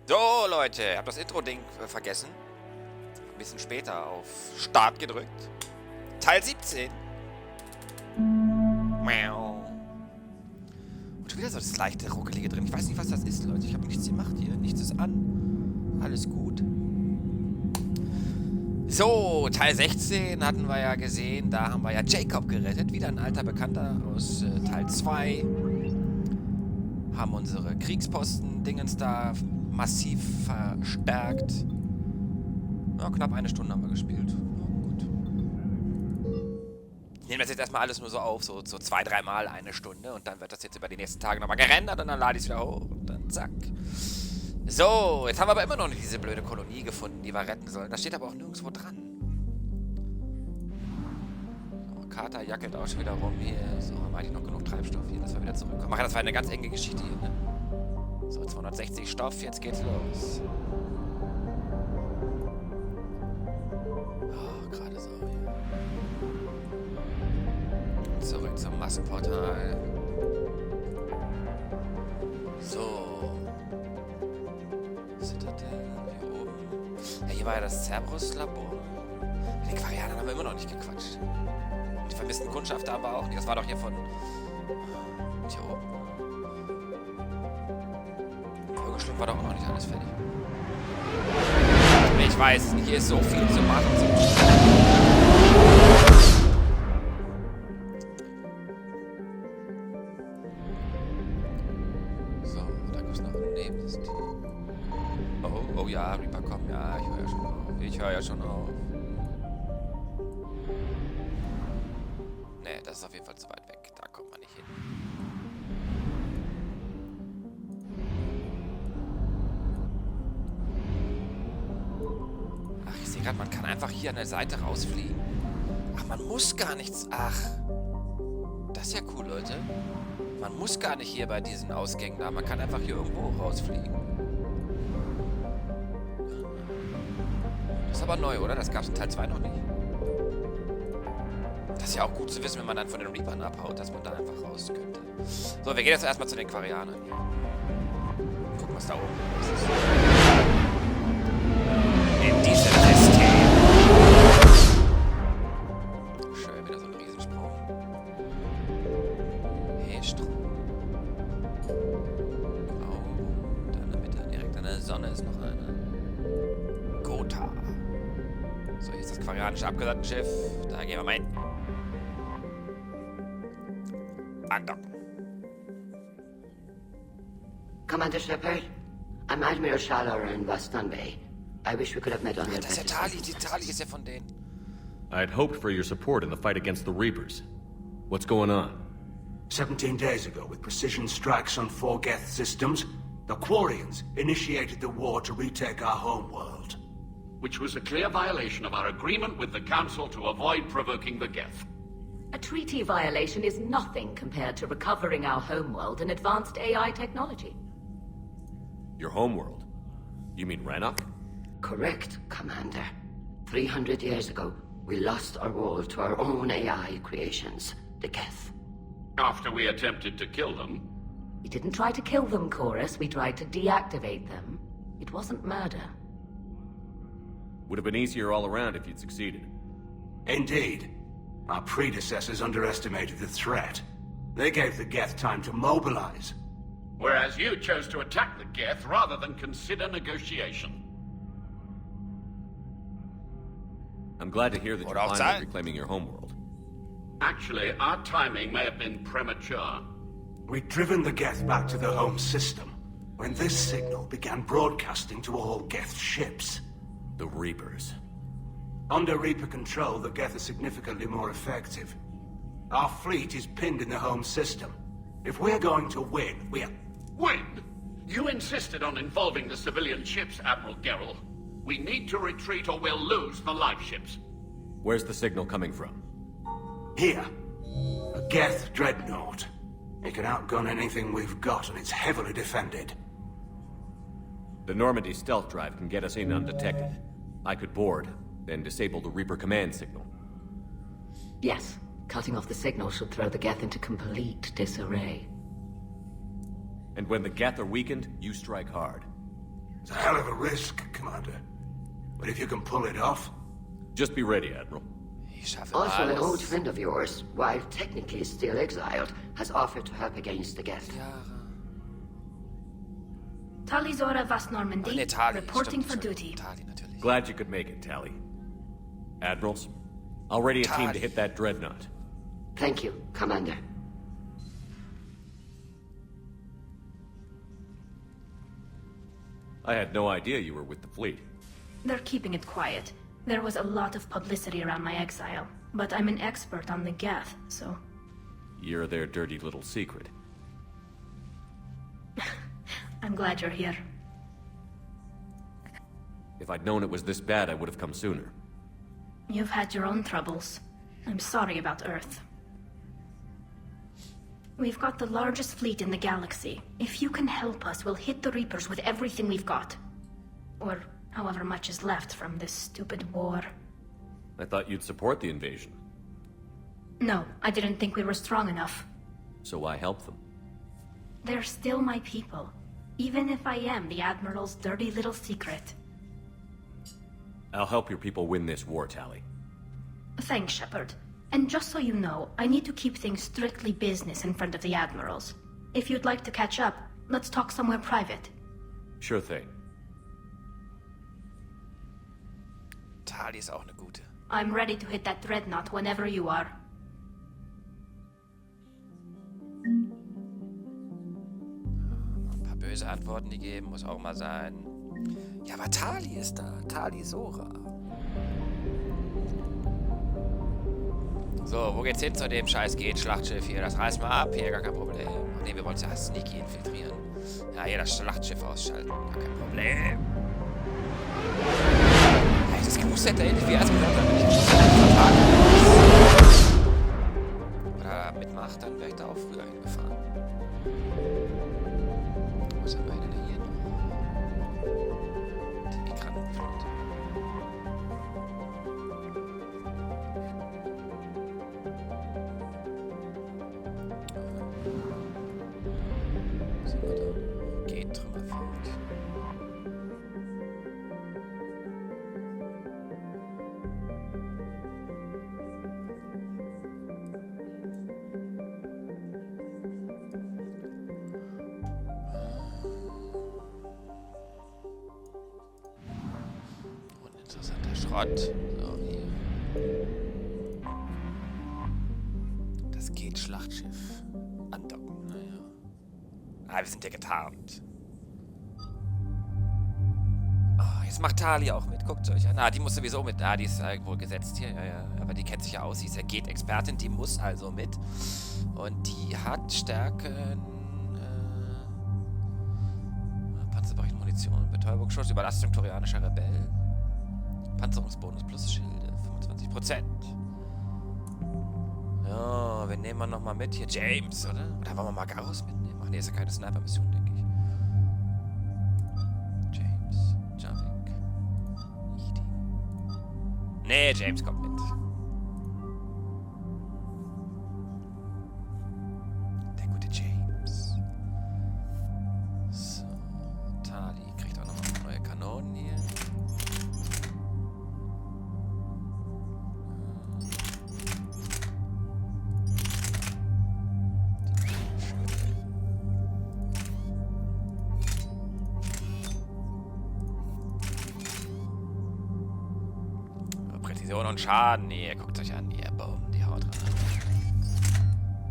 So, Leute, ich habe das Intro-Ding vergessen. Ein bisschen später auf Start gedrückt. Teil 17. Und schon wieder so das leichte Ruckelige drin. Ich weiß nicht, was das ist, Leute. Ich habe nichts gemacht hier. Nichts ist an. Alles gut. So, Teil 16 hatten wir ja gesehen. Da haben wir ja Jacob gerettet. Wieder ein alter Bekannter aus Teil 2. Haben unsere Kriegsposten-Dingens da massiv verstärkt. Ja, knapp eine Stunde haben wir gespielt. Ja, gut. Ich nehme das jetzt erstmal alles nur so auf, so 2-3 Mal eine Stunde. Und dann wird das jetzt über die nächsten Tage nochmal gerendert und dann lade ich es wieder hoch und dann zack. So, jetzt haben wir aber immer noch nicht diese blöde Kolonie gefunden, die wir retten sollen. Das steht aber auch nirgendwo dran. So, Kater jackelt auch schon wieder rum hier. So, haben wir eigentlich noch genug Treibstoff hier, dass wir wieder zurückkommen. Ach, das war eine ganz enge Geschichte hier, ne? So, 260 Stoff, jetzt geht's los. Oh, gerade so hier. Zurück zum Massenportal. So. Was ist das denn? Hier oben. Ja, hier war ja das Cerberus-Labor. Mit den Quarianern haben wir immer noch nicht gequatscht. Und die vermissten Kundschafter haben wir auch nicht. Das war doch hier von... Hier oben. Schlimm war doch auch noch nicht alles fertig. Ich weiß, hier ist so viel zu machen. So, da gibt es noch ein Nebensystem. Oh ja, Reaper, komm. Ja, ich höre ja schon auf. Nee, das ist auf jeden Fall zu weit weg. Da kommt man nicht hin. Man kann einfach hier an der Seite rausfliegen. Ach, man muss gar nichts... Ach. Das ist ja cool, Leute. Man muss gar nicht hier bei diesen Ausgängen da. Man kann einfach hier irgendwo rausfliegen. Das ist aber neu, oder? Das gab es in Teil 2 noch nicht. Das ist ja auch gut zu wissen, wenn man dann von den Reapern abhaut, dass man da einfach raus könnte. So, wir gehen jetzt erstmal zu den Quarianern. Gucken, was da oben ist. In diesem System. Schön, wieder so ein Riesensprung. Hey, Strom. Oh, da in der Mitte, direkt an der Sonne ist noch eine. Gotha. So, hier ist das quarianische Abgesandtenschiff. Da gehen wir mal hin. Andocken. Commander Shepard, I'm Admiral Shallower in Western Bay. I wish we could have met on your Das ist ja Tali. Die Tali ist ja von denen. I had hoped for your support in the fight against the Reapers. What's going on? 17 days ago, with precision strikes on 4 Geth systems, the Quarians initiated the war to retake our homeworld. Which was a clear violation of our agreement with the Council to avoid provoking the Geth. A treaty violation is nothing compared to recovering our homeworld and advanced AI technology. Your homeworld? You mean Rannoch? Correct, Commander. 300 years ago, we lost our world to our own AI creations, the Geth. After we attempted to kill them. We didn't try to kill them, Chorus. We tried to deactivate them. It wasn't murder. Would have been easier all around if you'd succeeded. Indeed. Our predecessors underestimated the threat. They gave the Geth time to mobilize. Whereas you chose to attack the Geth rather than consider negotiation. I'm glad to hear that you're finally reclaiming your homeworld. Actually, our timing may have been premature. We'd driven the Geth back to the home system when this signal began broadcasting to all Geth ships. The Reapers. Under Reaper control, the Geth are significantly more effective. Our fleet is pinned in the home system. If we're going to win, Win? You insisted on involving the civilian ships, Admiral Gerrel. We need to retreat or we'll lose the live ships. Where's the signal coming from? Here. A Geth dreadnought. It can outgun anything we've got, and it's heavily defended. The Normandy stealth drive can get us in undetected. I could board, then disable the Reaper command signal. Yes. Cutting off the signal should throw the Geth into complete disarray. And when the Geth are weakened, you strike hard. It's a hell of a risk, Commander. But if you can pull it off... Just be ready, Admiral. Ich schaffe Also, an old alles. friend of yours, while technically still exiled, has offered to help against the Geth. Talizora was Normandy, Oh, nee, Tali. reporting Stimmt, for Entschuldigung. duty. Tali natürlich. Glad you could make it, Tally. Admirals, I'll ready a team to Tali. hit that dreadnought. Thank you, Commander. I had no idea you were with the fleet. They're keeping it quiet. There was a lot of publicity around my exile, but I'm an expert on the Geth, so... You're their dirty little secret. I'm glad you're here. If I'd known it was this bad, I would have come sooner. You've had your own troubles. I'm sorry about Earth. We've got the largest fleet in the galaxy. If you can help us, we'll hit the Reapers with everything we've got. Or however much is left from this stupid war. I thought you'd support the invasion, No, I didn't think we were strong enough. so I helped them. They're still my people, even if I am the Admiral's dirty little secret. I'll help your people win this war, Tally. Thanks, Shepard. And just so you know, I need to keep things strictly business in front of the Admirals. If you'd like to catch up, let's talk somewhere private. Sure thing. Tali ist auch eine gute. I'm ready to hit that dreadnought whenever you are. Ein paar böse Antworten die geben, muss auch mal sein. Ja, aber Tali ist da. Talisora. So, wo geht's hin zu dem scheiß Schlachtschiff hier? Das reißen wir ab, hier, gar kein Problem. Ne, wir wollen es ja sneaky infiltrieren. Ja, hier das Schlachtschiff ausschalten, gar kein Problem. Hätte ich das gewusst, hätte ähnlich wie er es gesagt hat, wenn ich nicht oder mitmacht, dann wäre ich da auch früher hingefahren. Was haben wir denn hier noch? Die Migrantenflotte. Was haben wir da? Geht Trümmerfeld. Uninteressanter Schrott. So, hier. Das geht Schlachtschiff. Andocken, naja. Ah, wir sind ja getarnt. Oh, jetzt macht Tali auch mit. Guckt euch an. Ah, die muss sowieso mit. Ah, die ist wohl gesetzt hier. Ja, ja. Aber die kennt sich ja aus. Sie ist ja Geht-Expertin. Die muss also mit. Und die hat Stärken. Panzerbericht, Munition, Betäubungsschuss, Überlastung torianischer Rebellen. Panzerungsbonus plus Schilde. 25%. Ja, wen nehmen wir nochmal mit? Hier James, oder? Oder wollen wir Magarus mitnehmen? Ach nee, ist ja keine Sniper-Mission, denke ich. James, Javik, Edie. Nee, James kommt mit. Der gute James. So, Tali kriegt auch nochmal neue Kanonen hier. Präzision und Schaden. Hier, guckt euch an. Hier, boom, die Haut rein.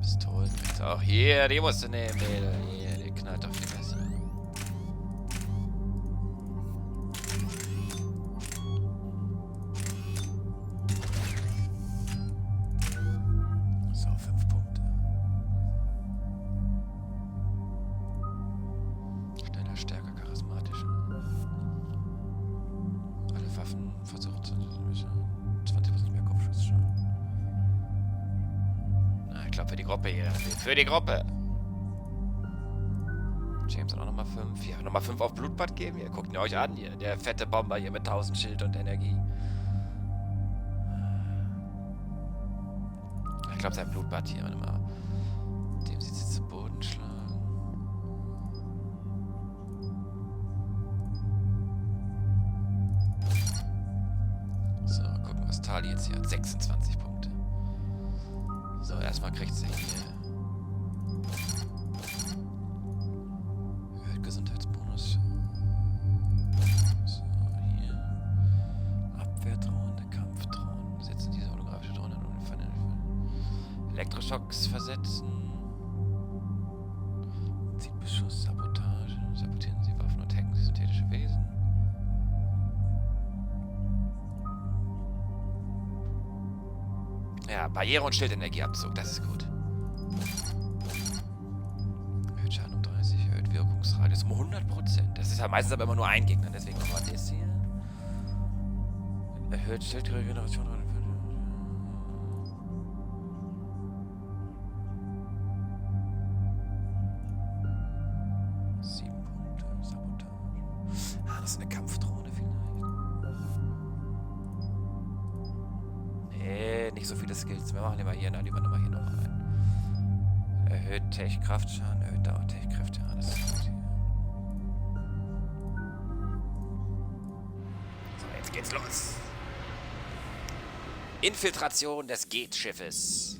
Pistolen kriegt ihr auch. Hier, die musst du nehmen, Mädel. Hier, die knallt doch viel besser. So, 5 Punkte. Schneller, stärker, charismatischer. Alle Waffen versucht 20% mehr Kopfschussschaden. Na, ich glaube für die Gruppe hier. Für die Gruppe. James hat auch nochmal 5. Ja, nochmal 5 auf Blutbad geben. Hier, guckt ihn euch an hier. Der fette Bomber hier mit 1000 Schild und Energie. Ich glaube sein Blutbad hier. Warte mal. Dem sieht sie zu Boden schlagen. Charlie jetzt hier? 26 Punkte. So, erstmal kriegt sie hier. Erhöht Gesundheitsbonus. So, hier. Abwehrdrohne, Kampfdrohnen. Setzen diese holographische Drohne an Elektroschocks versetzen. Zieht Beschuss, Sabotage. Sabotieren sie Waffen und hacken sie synthetische Wesen. Ja, Barriere- und Schildenergieabzug, das ist gut. Erhöht Schaden um 30, erhöht Wirkungsradius um 100%. Das ist ja meistens aber immer nur ein Gegner, deswegen nochmal das hier. Erhöht Schildregeneration. 7 Punkte, Sabotage. Ah, das ist eine Kampfdrohne vielleicht. Nee, nicht so viele Skills. Wir machen lieber hier, lieber nochmal hier noch ein. Erhöht Tech-Kraftschaden, erhöht Dauer-Tech-Kräfte. Ja, das ist gut hier. So, jetzt geht's los. Infiltration des Gate-Schiffes.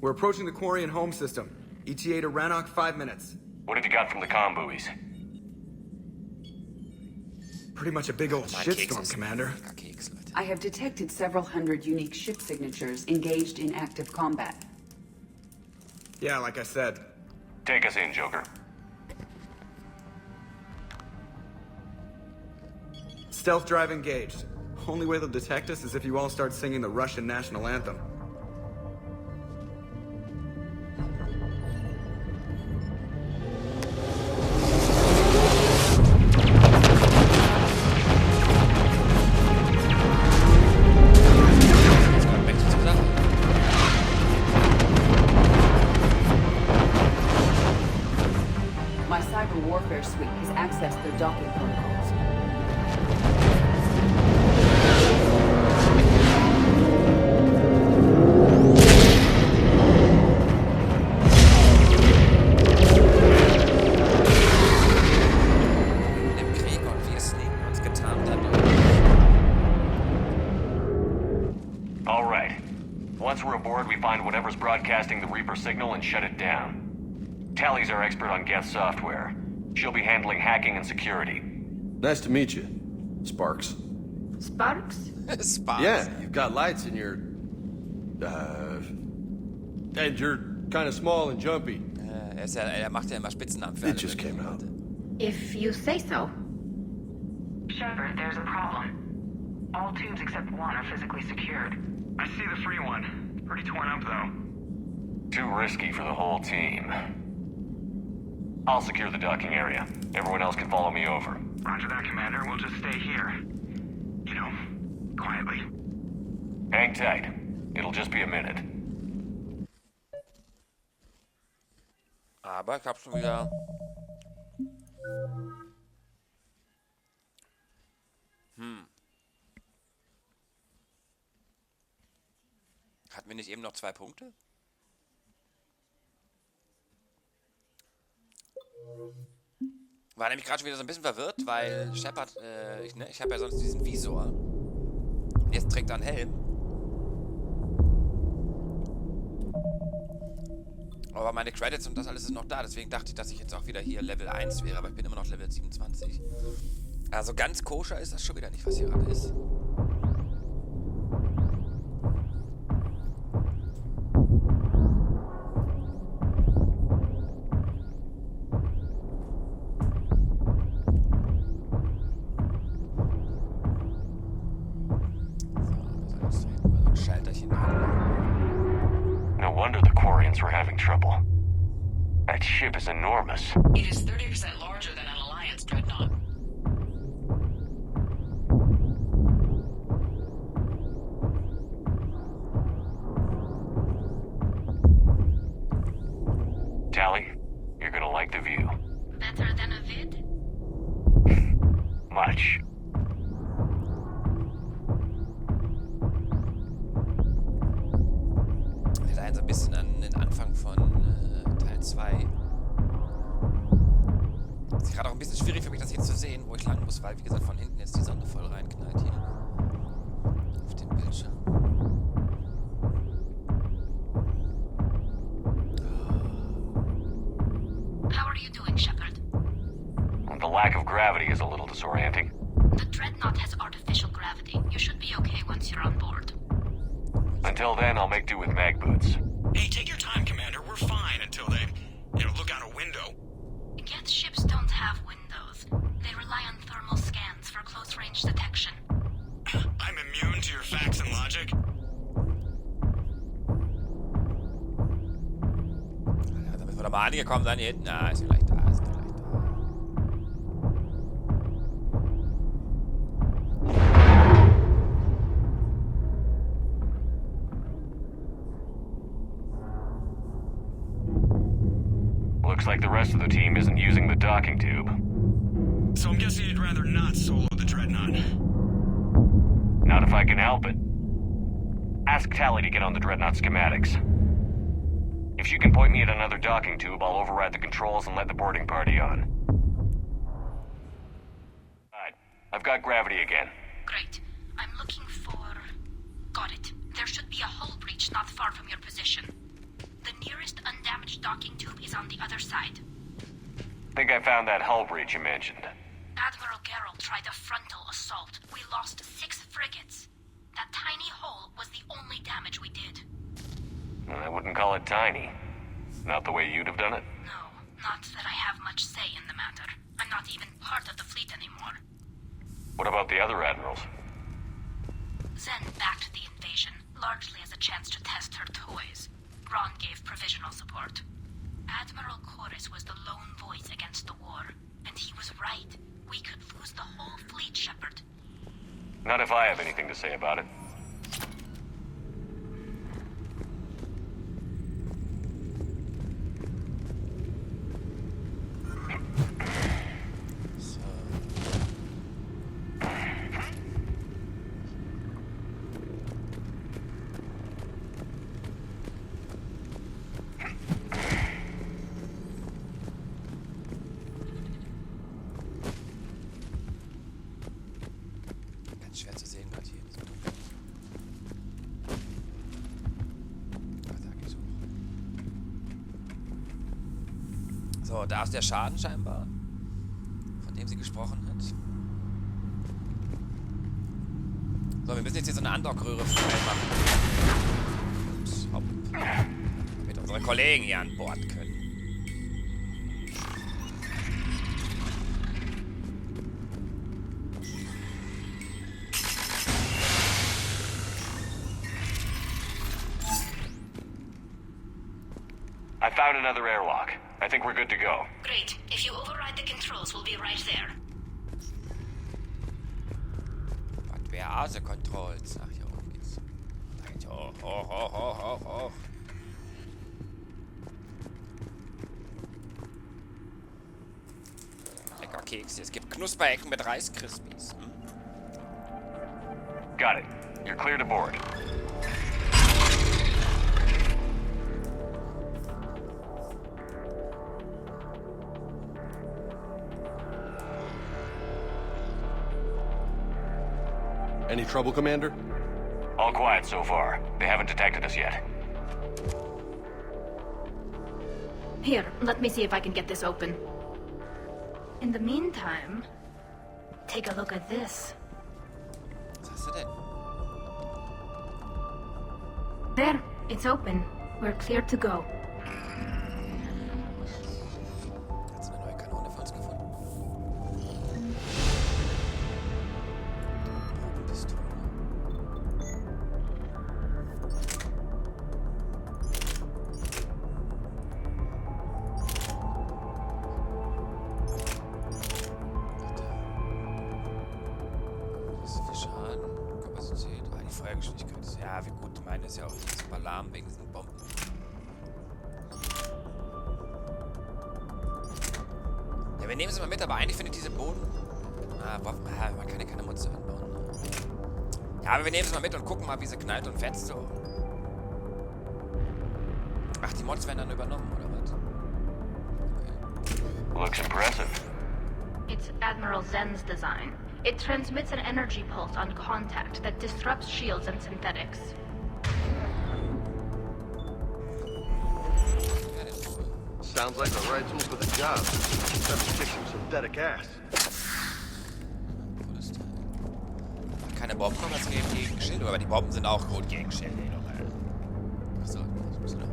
We're approaching the Quarian home system. ETA to Rannoch, 5 minutes. What have you got from the comm buoys? Pretty much a big old shitstorm, Commander. Keks, Leute. I have detected several hundred unique ship signatures engaged in active combat. Yeah, like I said. Take us in, Joker. Stealth drive engaged. Only way they'll detect us is if you all start singing the Russian national anthem. My cyber warfare suite has accessed their docking protocols. Im Krieg und wir sneaken uns getarnt dadurch. All right. Once we're aboard, we find whatever's broadcasting the Reaper signal and shut it down. Tally's our expert on Geth software. She'll be handling hacking and security. Nice to meet you, Sparks. Sparks? Spaß. Yeah, you've got lights in your... and you're kind of small and jumpy. Er macht ja immer Spitzennamen für It alle just came möglichen out. Leute. If you say so. Shepard, there's a problem. All tubes except one are physically secured. I see the free one. Pretty torn up, though. Too risky for the whole team. I'll secure the docking area. Everyone else can follow me over. Roger that, Commander. We'll just stay here. You know, quietly. Hang tight. It'll just be a minute. Aber ich hab schon wieder... Hatten wir nicht eben noch 2 Punkte? War nämlich gerade schon wieder so ein bisschen verwirrt, weil Shepard, ich habe ja sonst diesen Visor. Und jetzt trägt er einen Helm. Aber meine Credits und das alles ist noch da, deswegen dachte ich, dass ich jetzt auch wieder hier Level 1 wäre, aber ich bin immer noch Level 27. Also ganz koscher ist das schon wieder nicht, was hier gerade ist. No wonder the Quarians were having trouble. That ship is enormous. It is 30% larger than an Alliance dreadnought. Tally, you're gonna like the view. Better than a vid? Much. Wir erinnern so ein bisschen an den Anfang von Teil 2. Es ist gerade auch ein bisschen schwierig für mich, das hier zu sehen, wo ich lang muss, weil, wie gesagt, von hinten jetzt die Sonne voll reinknallt hier. Auf den Bildschirm. How are you doing, Shepard? The lack of gravity is a little disorienting. The Dreadnought has artificial gravity. You should be okay once you're on board. Until then, I'll make do with mag boots. Hey, take your time, Commander. We're fine until they, look out a window. Geth ships don't have windows. They rely on thermal scans for close-range detection. I'm immune to your facts and logic. Ja, da müssen wir doch mal angekommen sein hier hinten. Ah, ist gleich da, ist gleich da. Looks like the rest of the team isn't using the docking tube. So I'm guessing you'd rather not solo the Dreadnought. Not if I can help it. Ask Tally to get on the Dreadnought schematics. If she can point me at another docking tube, I'll override the controls and let the boarding party on. Alright, I've got gravity again. Great. I'm looking for... Got it. There should be a hull breach not far from your position. The nearest undamaged docking tube is on the other side. Think I found that hull breach you mentioned. Admiral Geralt tried a frontal assault. We lost 6 frigates. That tiny hole was the only damage we did. I wouldn't call it tiny. Not the way you'd have done it? No, not that I have much say in the matter. I'm not even part of the fleet anymore. What about the other admirals? Zen backed the invasion, largely as a chance to test her toys. Ron gave provisional support. Admiral Chorus was the lone voice against the war, and he was right. We could lose the whole fleet, Shepard. Not if I have anything to say about it. Schwer zu sehen gerade hier. Da geht's hoch. So, da ist der Schaden scheinbar, von dem sie gesprochen hat. So, wir müssen jetzt hier so eine Andockröhre frei machen. Ups, hopp. Damit unsere Kollegen hier an Bord können. I found another airlock. I think we're good to go. Great. If you override the controls, we'll be right there. Was wäre Ase Controls? Ach, hier oben geht's. Da geht's hoch, hoch, hoch, hoch, hoch, hoch. Lecker Kekse. Es gibt Knusperecken mit Reiskrispies. Hm? Got it. You're clear to board. Any trouble, Commander? All quiet so far. They haven't detected us yet. Here, let me see if I can get this open. In the meantime, take a look at this. Was hast du denn? There, it's open. We're clear to go. Hat's eine neue Kanone für uns gefunden? Pistole. Was ist für Schaden? Kapazität? Ah, die Feuergeschwindigkeit ist. Ja, wie gut. Meine ist ja auch super lahm wegen diesen Bomben. Ja, wir nehmen sie mal mit, aber eigentlich findet diese Boden... man kann ja keine Mutze anbauen. Ja, aber wir nehmen sie mal mit und gucken mal, wie sie knallt und fetzt so. Ach, die Mods werden dann übernommen, oder was? Looks impressive. It's Admiral Zen's design. It transmits an energy pulse on contact that disrupts shields and synthetics. Sounds like the right tool for the job. Time to kick some synthetic ass. Keine Bomben, aber es geht gegen Schilde. Aber die Bomben sind auch gut gegen Schilde. So, ich muss noch.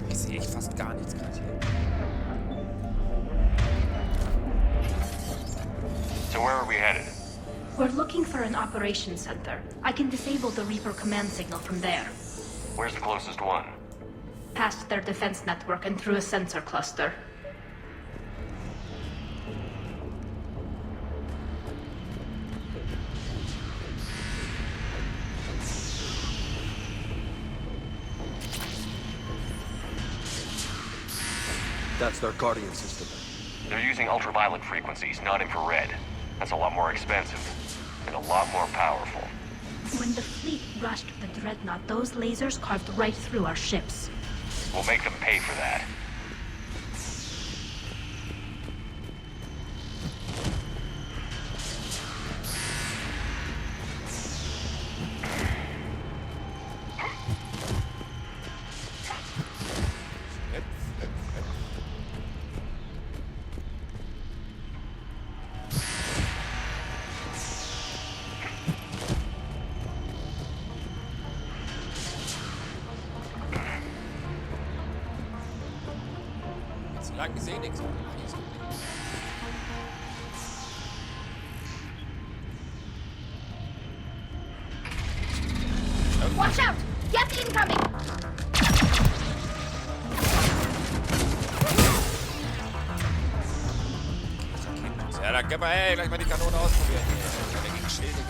Ich sehe echt fast gar nichts gerade hier. So where are we headed? We're looking for an operations center. I can disable the Reaper command signal from there. Where's the closest one? Past their defense network and through a sensor cluster. That's their guardian system. They're using ultraviolet frequencies, not infrared. That's a lot more expensive. And a lot more powerful. When the fleet rushed the Dreadnought, those lasers carved right through our ships. We'll make them pay for that. Lang gesehen, nichts. Watch out! Get incoming! Ja, dann können wir gleich mal die Kanone ausprobieren. Ja, gegen Schilde.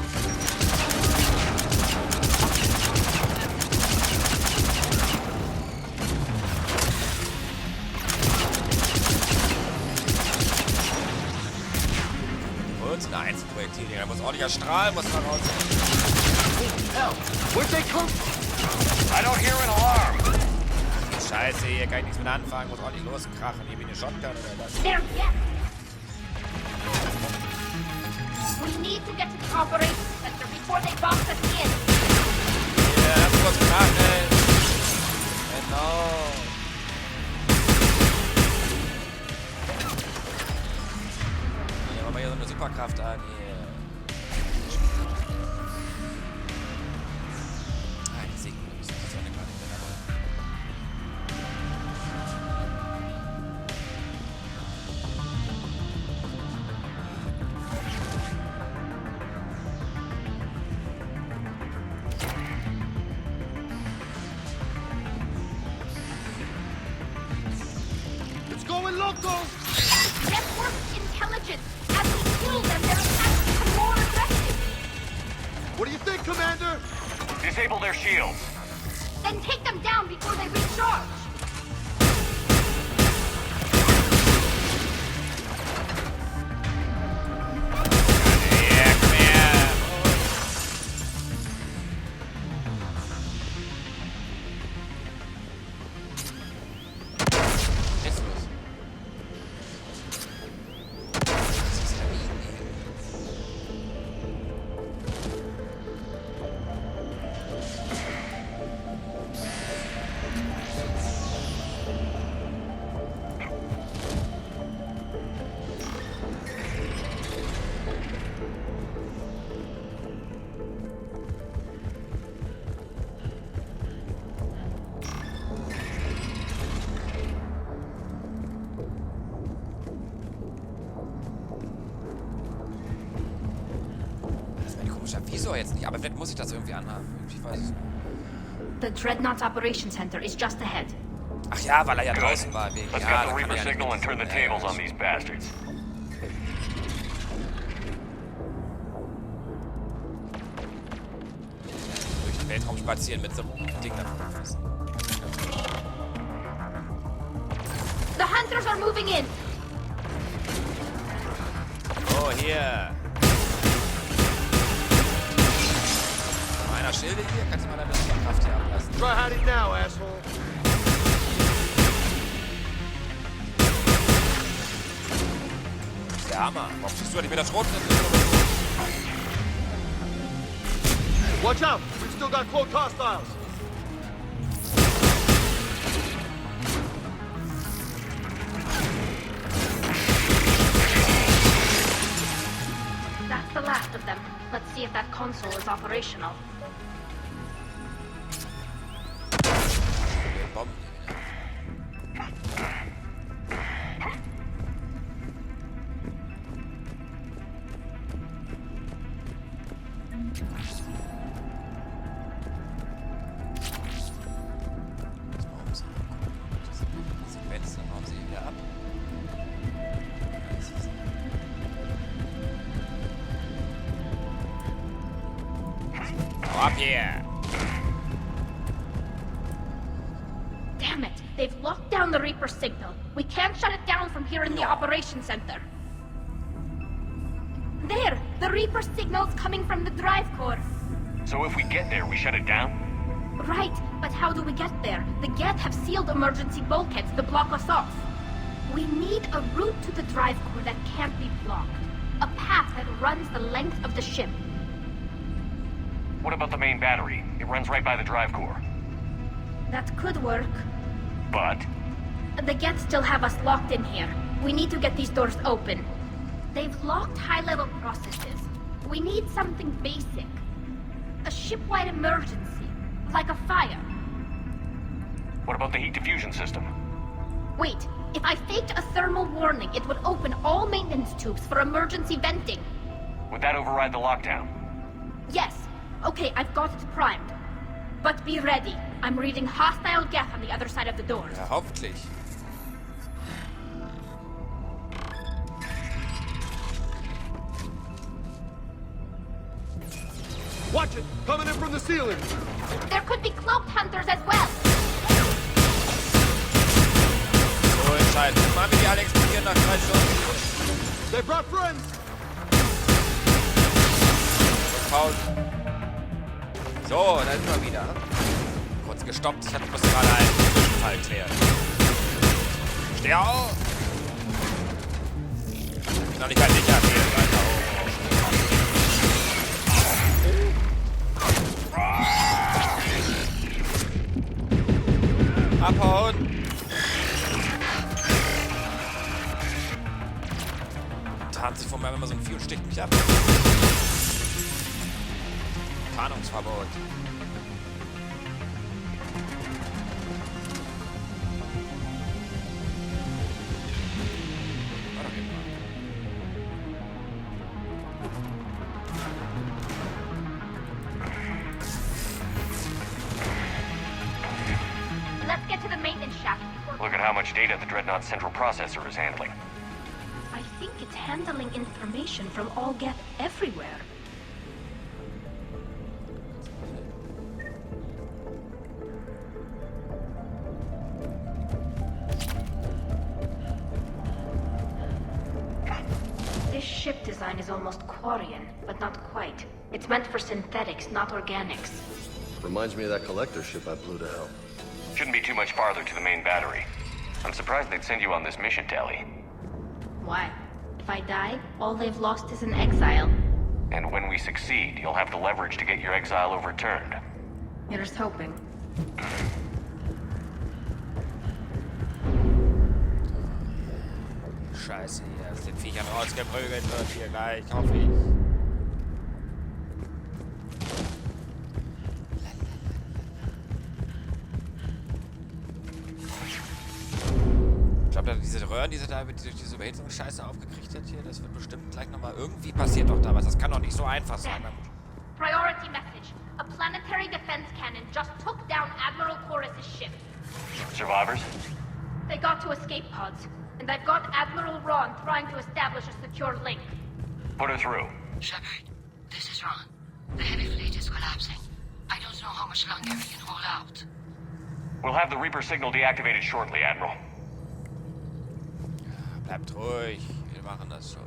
Ein Einzelprojektil, da muss ordentlicher Strahl, muss man raus. Where'd they come from? I don't hear an alarm. Scheiße, hier kann ich nichts mit anfangen, muss ordentlich loskrachen, hier wie eine Shotgun oder was. There, yes! We need to get to the operations center before they box us in. Ja, lass uns was krachen. Genau. Hier haben wir hier so eine Superkraft an, hier. Die Signal, das ist ja gar nicht mehr dabei. It's going loco! Network intelligence! As we kill them, their attacks become more aggressive! What do you think, Commander? Disable their shields. Then take them down before they recharge! Ja, komm her. Jetzt los. Das ist stabil, ey. Das ist mein komischer Visor jetzt nicht, aber vielleicht muss ich das irgendwie anhaben. Ich weiß es nicht. The Dreadnought's operation center is just ahead. Ach ja, weil er ja draußen war. Wegen, Let's ja, get the da kann Reaper er ja signal nicht and turn the tables on these bastards. Durch den Weltraum spazieren mit so einem Ding da vor. The hunters are moving in! Oh, hier. Meiner Schilde hier, kannst du mal deine Superkraft hier ablassen. Try hiding now, asshole. Der Hammer. Warum schießt du nicht mit das Rot? Watch out! We've still got cloaked hostiles! That's the last of them. Let's see if that console is operational. Up here. Damn it! They've locked down the Reaper signal. We can't shut it down from here in the Operations Center. There! The Reaper signal's coming from the drive core. So if we get there, we shut it down? Right, but how do we get there? The Geth have sealed emergency bulkheads to block us off. We need a route to the drive core that can't be blocked. A path that runs the length of the ship. What about the main battery? It runs right by the drive core. That could work. But? The Geth still have us locked in here. We need to get these doors open. They've locked high-level processes. We need something basic. A ship-wide emergency. Like a fire. What about the heat diffusion system? Wait, if I faked a thermal warning, it would open all maintenance tubes for emergency venting. Would that override the lockdown? Yes. Okay, I've got it primed. But be ready. I'm reading hostile Geth on the other side of the doors. Ja, hoffentlich. Watch it! Coming in from the ceiling! There could be cloaked hunters as well. So entscheidend. Mal wie die alle explodieren nach 3 Stunden. They brought friends! Pause. So, da sind wir wieder. Kurz gestoppt. Ich musste gerade einen Zwischenfall klären. Steh auf! Ich bin noch nicht ganz sicher. Hier, weiter hoch. Abhauen! Tarnt sich vor mir immer so ein Vieh und sticht mich ab. Tarnungsverbot. Let's get to the maintenance shaft. Look at how much data the Dreadnought's central processor is handling. I think it's handling information from all Geth everywhere. This ship design is almost Quarian, but not quite. It's meant for synthetics, not organics. Reminds me of that collector ship I blew to hell. Shouldn't be too much farther to the main battery. I'm surprised they'd send you on this mission, Telly. Why? If I die, all they've lost is an exile. And when we succeed, you'll have the leverage to get your exile overturned. Here's hoping. Scheiße, hier aus den Viechern rausgeprügelt wird hier gleich, hoffe ich. Ich glaube, diese Röhren, die sie da durch diese Überhitzungsscheiße aufgekriegt hat hier, das wird bestimmt gleich nochmal irgendwie passiert doch da was. Das kann doch nicht so einfach sein. Priority message. A planetary defense cannon just took down Admiral Chorus' ship. Survivors? They got to escape pods, and I've got Admiral Ron trying to establish a secure link. Put her through. Shepard, this is Ron. The heavy fleet is collapsing. I don't know how much longer we can hold out. We'll have the Reaper signal deactivated shortly, Admiral. Bleibt ruhig, wir machen das schon.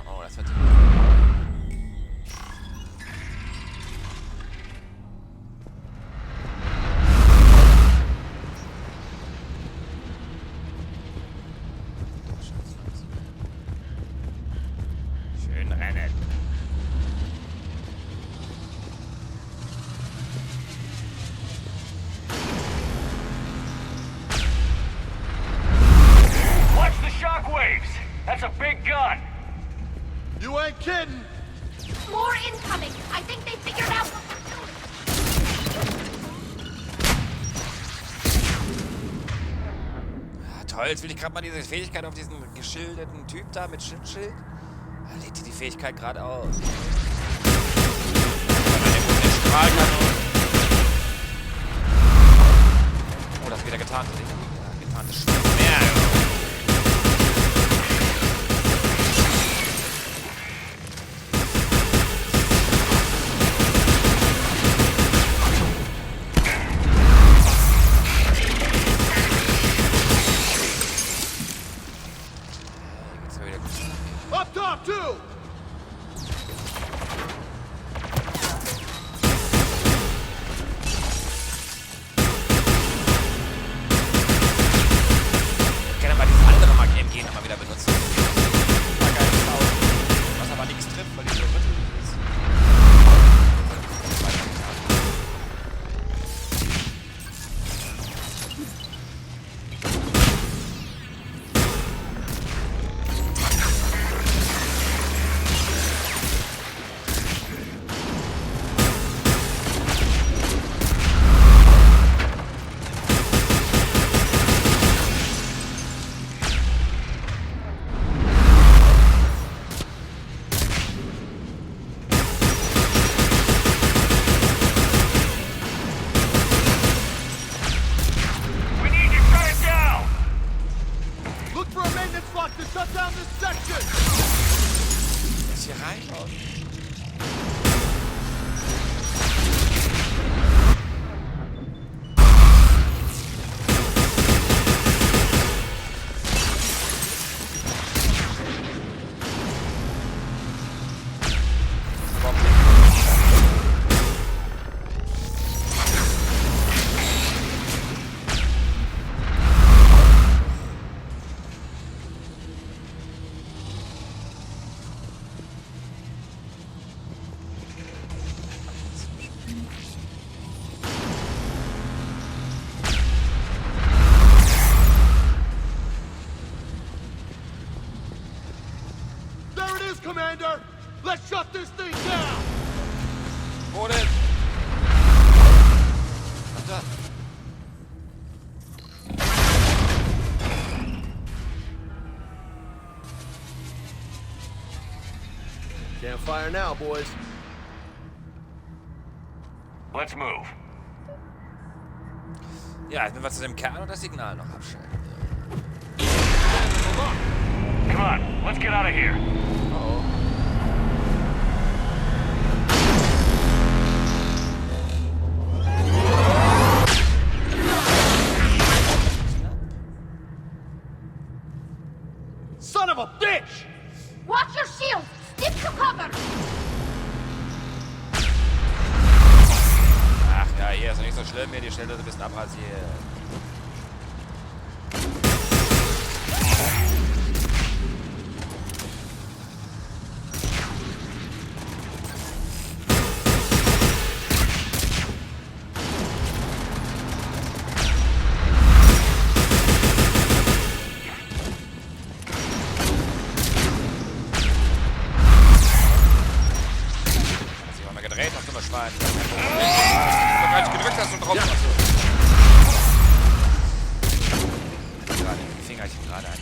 Oh, das wird... That's a big gun! You ain't kidding! More incoming! I think they figured out what we're doing! Ah, toll, jetzt will ich gerade mal diese Fähigkeit auf diesen geschilderten Typ da mit Schutzschild. Da lädt die Fähigkeit gerade auf. Oh, das ist wieder getarnt. Ja, getarntes Schwert. Mehr. Up top, too! Können wir diese andere Magie-Gene mal wieder benutzen. Mal geil aus. Was aber nichts trifft, weil die so rüttelt ist. Jetzt hier rein. Commander! Let's shut this thing down! Wo denn? Ach da. Can't fire now, boys. Let's move. Ja, jetzt müssen wir zu dem Kern und das Signal noch abschalten. Come on, let's get out of here. Oh. Son of a bitch! Watch your shields! Stick to cover! Ach ja, hier ist doch nicht so schlimm, hier die Stelle ein bisschen abrasiert. Hast du mal Schwein? Du gar nicht gedrückt hast und drauf. Ja. Gerade die Fingerchen gerade ein.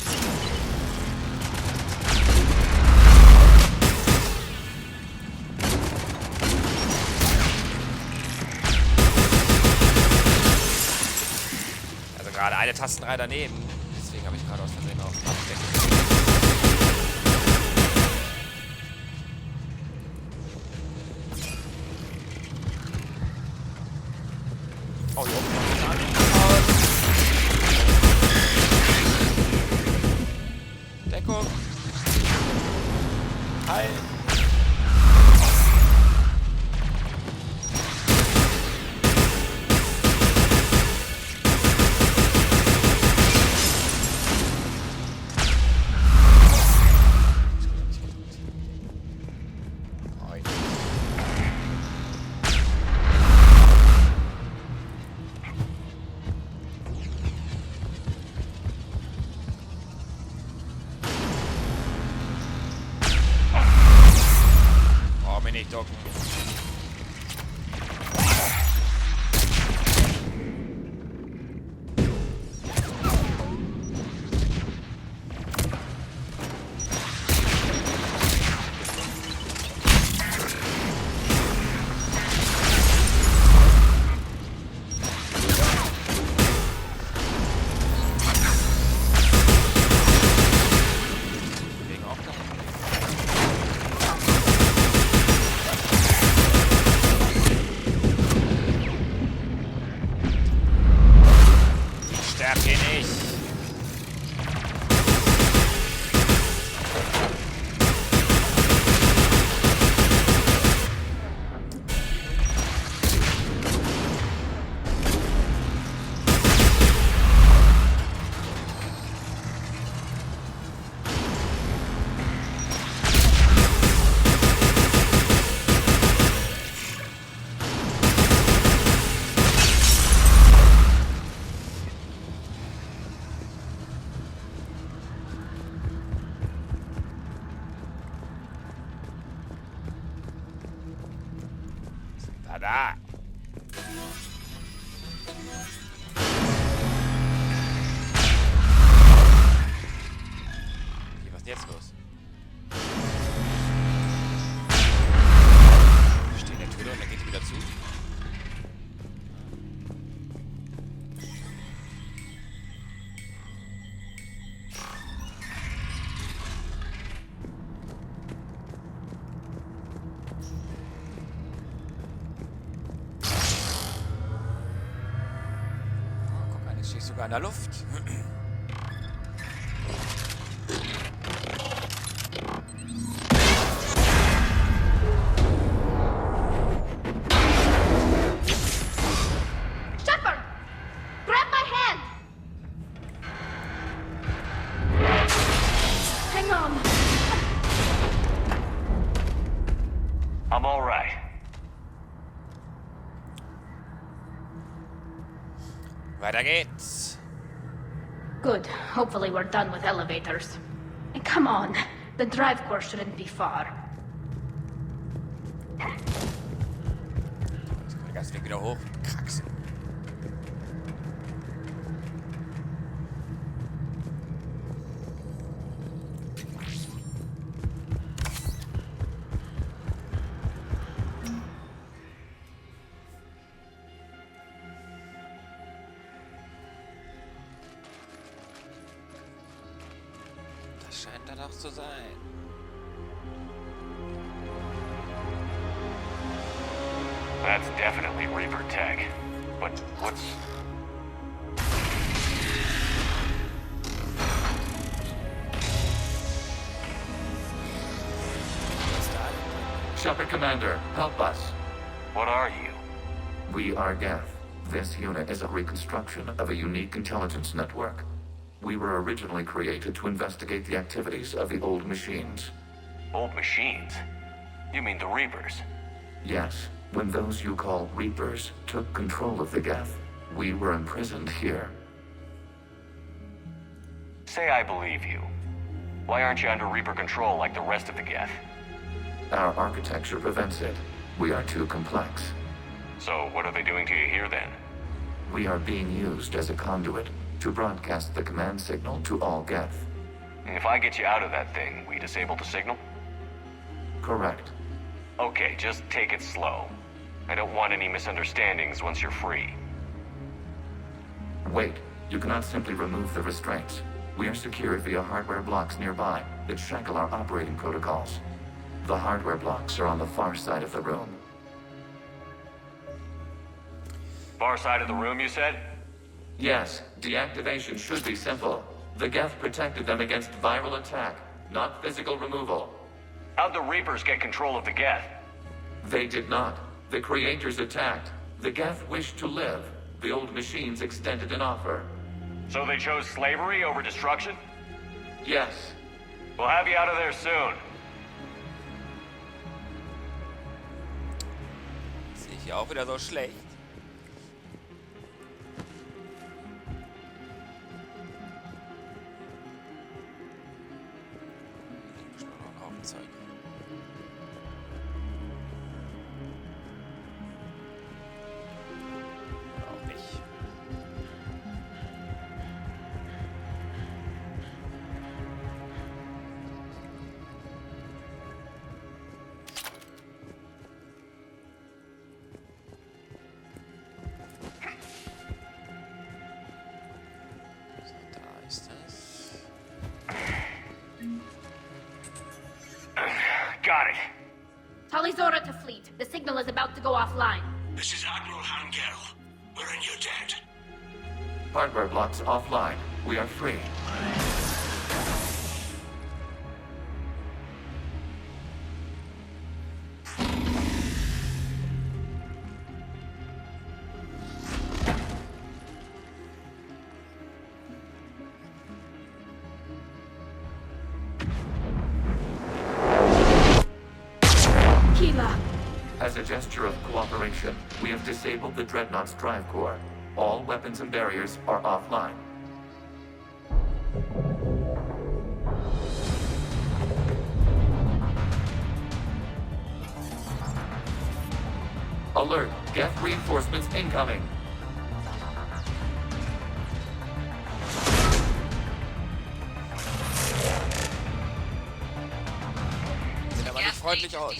Also gerade eine Tastenreihe daneben. Deswegen habe ich gerade aus Versehen auf Abdecken. Oh, hier oben noch eine Deckung. Hi. docken. Da. Okay, was ist denn jetzt los? Wir stehen in der Tür und dann geht die wieder zu. Stehe sogar in der Luft. Shepard! Grab my hand! Hang on. I'm all right. Weiter geht's. Good. Hopefully we're done with elevators. And come on. The drive course shouldn't be far. Jetzt können wir den ganzen Weg wieder hoch. Kraxen. Scheint da doch zu sein. That's definitely Reaper tech. But what's... Shepard Commander, help us. What are you? We are Geth. This unit is a reconstruction of a unique intelligence network. We were originally created to investigate the activities of the old machines. Old machines? You mean the Reapers? Yes, when those you call Reapers took control of the Geth, we were imprisoned here. Say I believe you. Why aren't you under Reaper control like the rest of the Geth? Our architecture prevents it. We are too complex. So what are they doing to you here then? We are being used as a conduit to broadcast the command signal to all Geth. If I get you out of that thing, we disable the signal? Correct. Okay, just take it slow. I don't want any misunderstandings once you're free. Wait, you cannot simply remove the restraints. We are secured via hardware blocks nearby that shackle our operating protocols. The hardware blocks are on the far side of the room. Far side of the room, you said? Yes, deactivation should be simple. The Geth protected them against viral attack, not physical removal. How'd the Reapers get control of the Geth? They did not. The creators attacked. The Geth wished to live. The old machines extended an offer. So they chose slavery over destruction? Yes. We'll have you out of there soon. Sehe ich hier auch wieder so schlecht? Zeug. Talizora to fleet. The signal is about to go offline. This is Admiral Hangel. We're in your debt. Hardware blocks offline. We are free. As a gesture of cooperation, we have disabled the Dreadnought's drive core. All weapons and barriers are offline. Alert! Geth reinforcements incoming! Sieht aber nicht freundlich aus.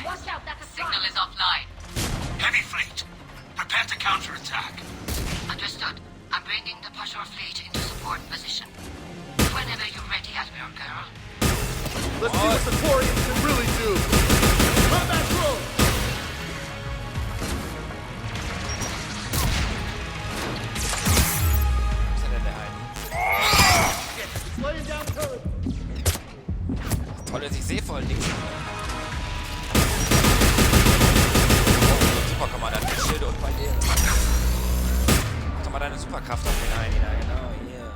Watch out, that's a signal is offline. Heavy fleet, prepare to counterattack. Understood. I'm bringing the Pashur fleet into support position. Whenever you're ready, Admiral Girl. Let's see what the Quarians can really do. Combat roll! Was ist denn der eine? Laying down turret. Toll, dass ich sehe voll nichts. Superkommandant mit Schilde und bei dir. Mach doch mal deine Superkraft auf den einen, ja, genau, hier.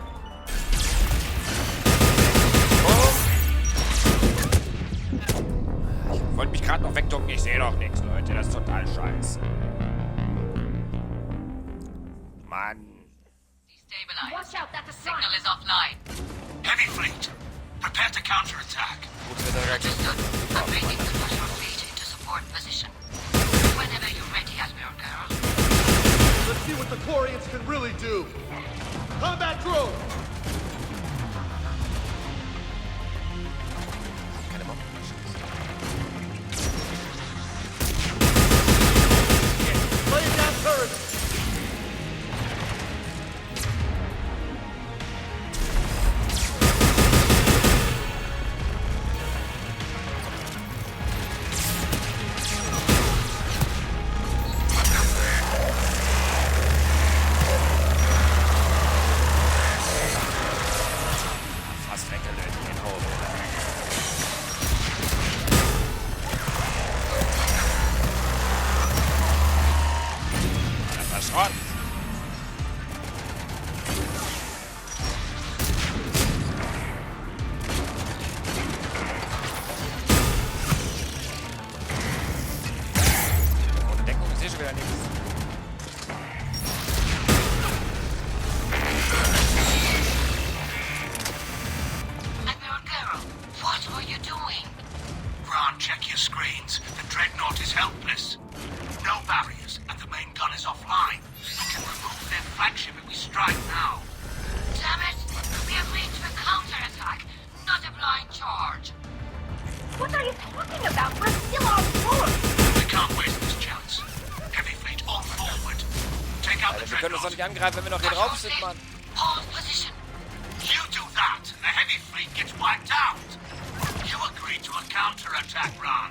Oh. Ich wollte mich gerade noch wegducken, ich sehe doch nichts, Leute, das ist total scheiße. Mann. Watch out, that's a signal is offline. Heavy fleet, prepare to counterattack. Gut, wir sind Understood. I'm bringing the Pashur fleet into support position. Whenever you're ready, Admiral Girl. Let's see what the Quarians can really do. Combat drone! keine Bomben. Laying down turrets. Fast weggelöst, den Hose. Das war Schrott. Ohne Deckung ist hier schon wieder nichts. Admiral Girl, what are you doing? Ron, check your screens. The Dreadnought is helpless. No barriers, and the main gun is offline. We can remove their flagship if we strike now. Damn it! We agreed to a counterattack, not a blind charge. What are you talking about? We're still on board. We can't waste this chance. Heavy fleet, all forward. Take out the Alter, wir können uns doch Dreadnought. nicht angreifen, wenn wir noch hier drauf sind, Mann. Hold position. You do that, and the heavy fleet gets wiped out. You agreed to a counterattack, Ron.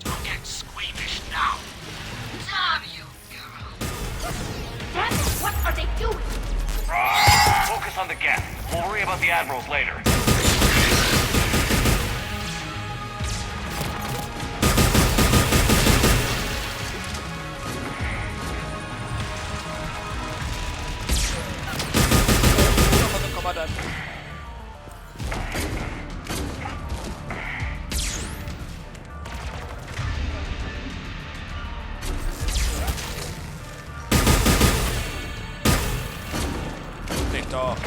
Don't get squeamish now. Damn you, girl. Damn it, what are they doing? Focus on the Geth. We'll worry about the admirals later. Kommandant. Dich doch.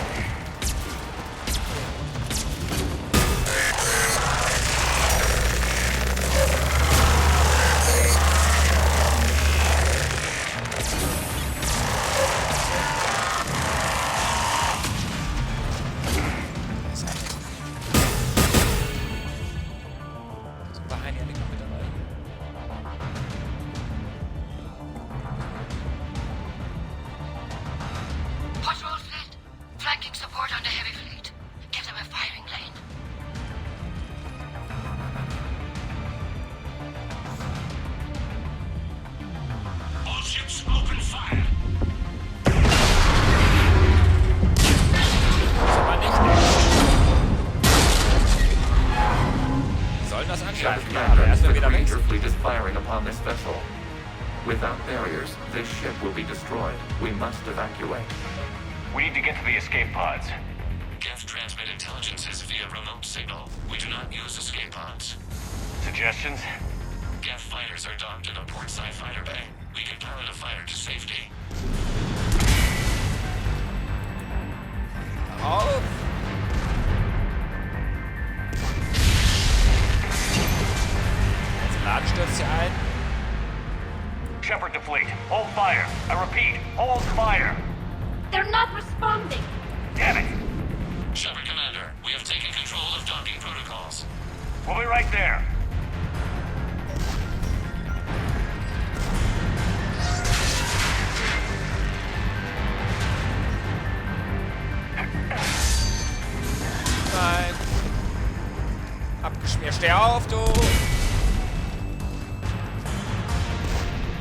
was Shepard angreifen. Ja, aber Commander, erst the mal wieder Creature weg. fleet is firing upon this vessel. Without barriers, this ship will be destroyed. We must evacuate. We need to get to the escape pods. Geth transmit intelligences via remote signal. We do not use escape pods. Suggestions? Geth fighters are docked in a portside fighter bay. We can pilot a fighter to safety. Auf! Jetzt Laden stürzt sie ein. Shepard to fleet. Hold fire. I repeat, hold fire. They're not responding. Damn it. Shepard Commander, we have taken control of docking protocols. We'll be right there. Nein. Abgeschmiert. Steh auf, du!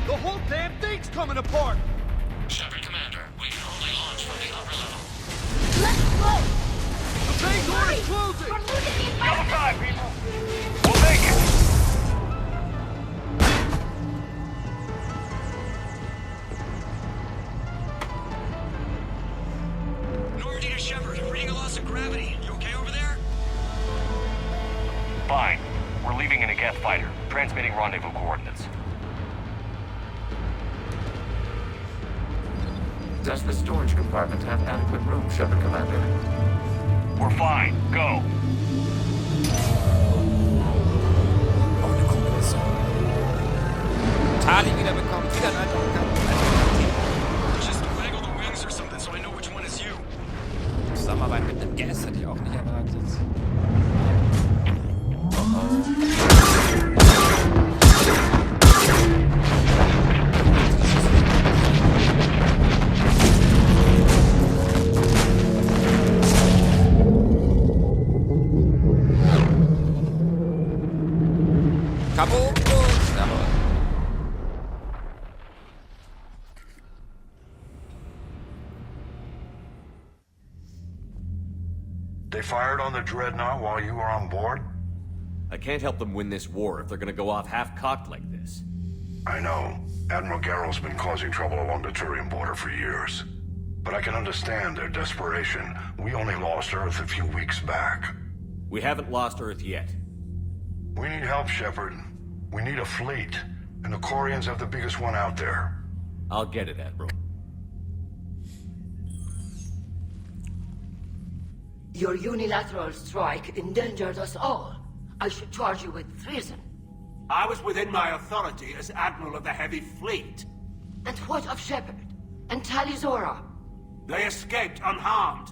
The whole damn thing's coming apart! Shepard Commander, we can only launch from the upper level. Let's go! The main door is closing! We're losing the Double environment! time, people. We'll make it. Normandy to Shepard. Reading a loss of gravity. You okay over there? Fine. We're leaving in a Geth fighter. Transmitting rendezvous coordinates. Does the storage compartment have adequate room, Shepard Commander? We're fine. Go. Auch eine Kombination. Tali wieder bekommen. Wieder ein alter Bekannter. Just waggle the wings or something so I know which one is you. Zusammenarbeit mit einem Guest hätte ich auch nicht erwartet. Kaboom! Jawohl. They fired on the Dreadnought while you were on board? I can't help them win this war if they're gonna go off half-cocked like this. I know. Admiral Garrow's been causing trouble along the Turian border for years. But I can understand their desperation. We only lost Earth a few weeks back. We haven't lost Earth yet. We need help, Shepard. We need a fleet. And the Corians have the biggest one out there. I'll get it, Admiral. Your unilateral strike endangered us all. I should charge you with treason. I was within my authority as Admiral of the Heavy Fleet. And what of Shepard? And Talizora? They escaped unharmed.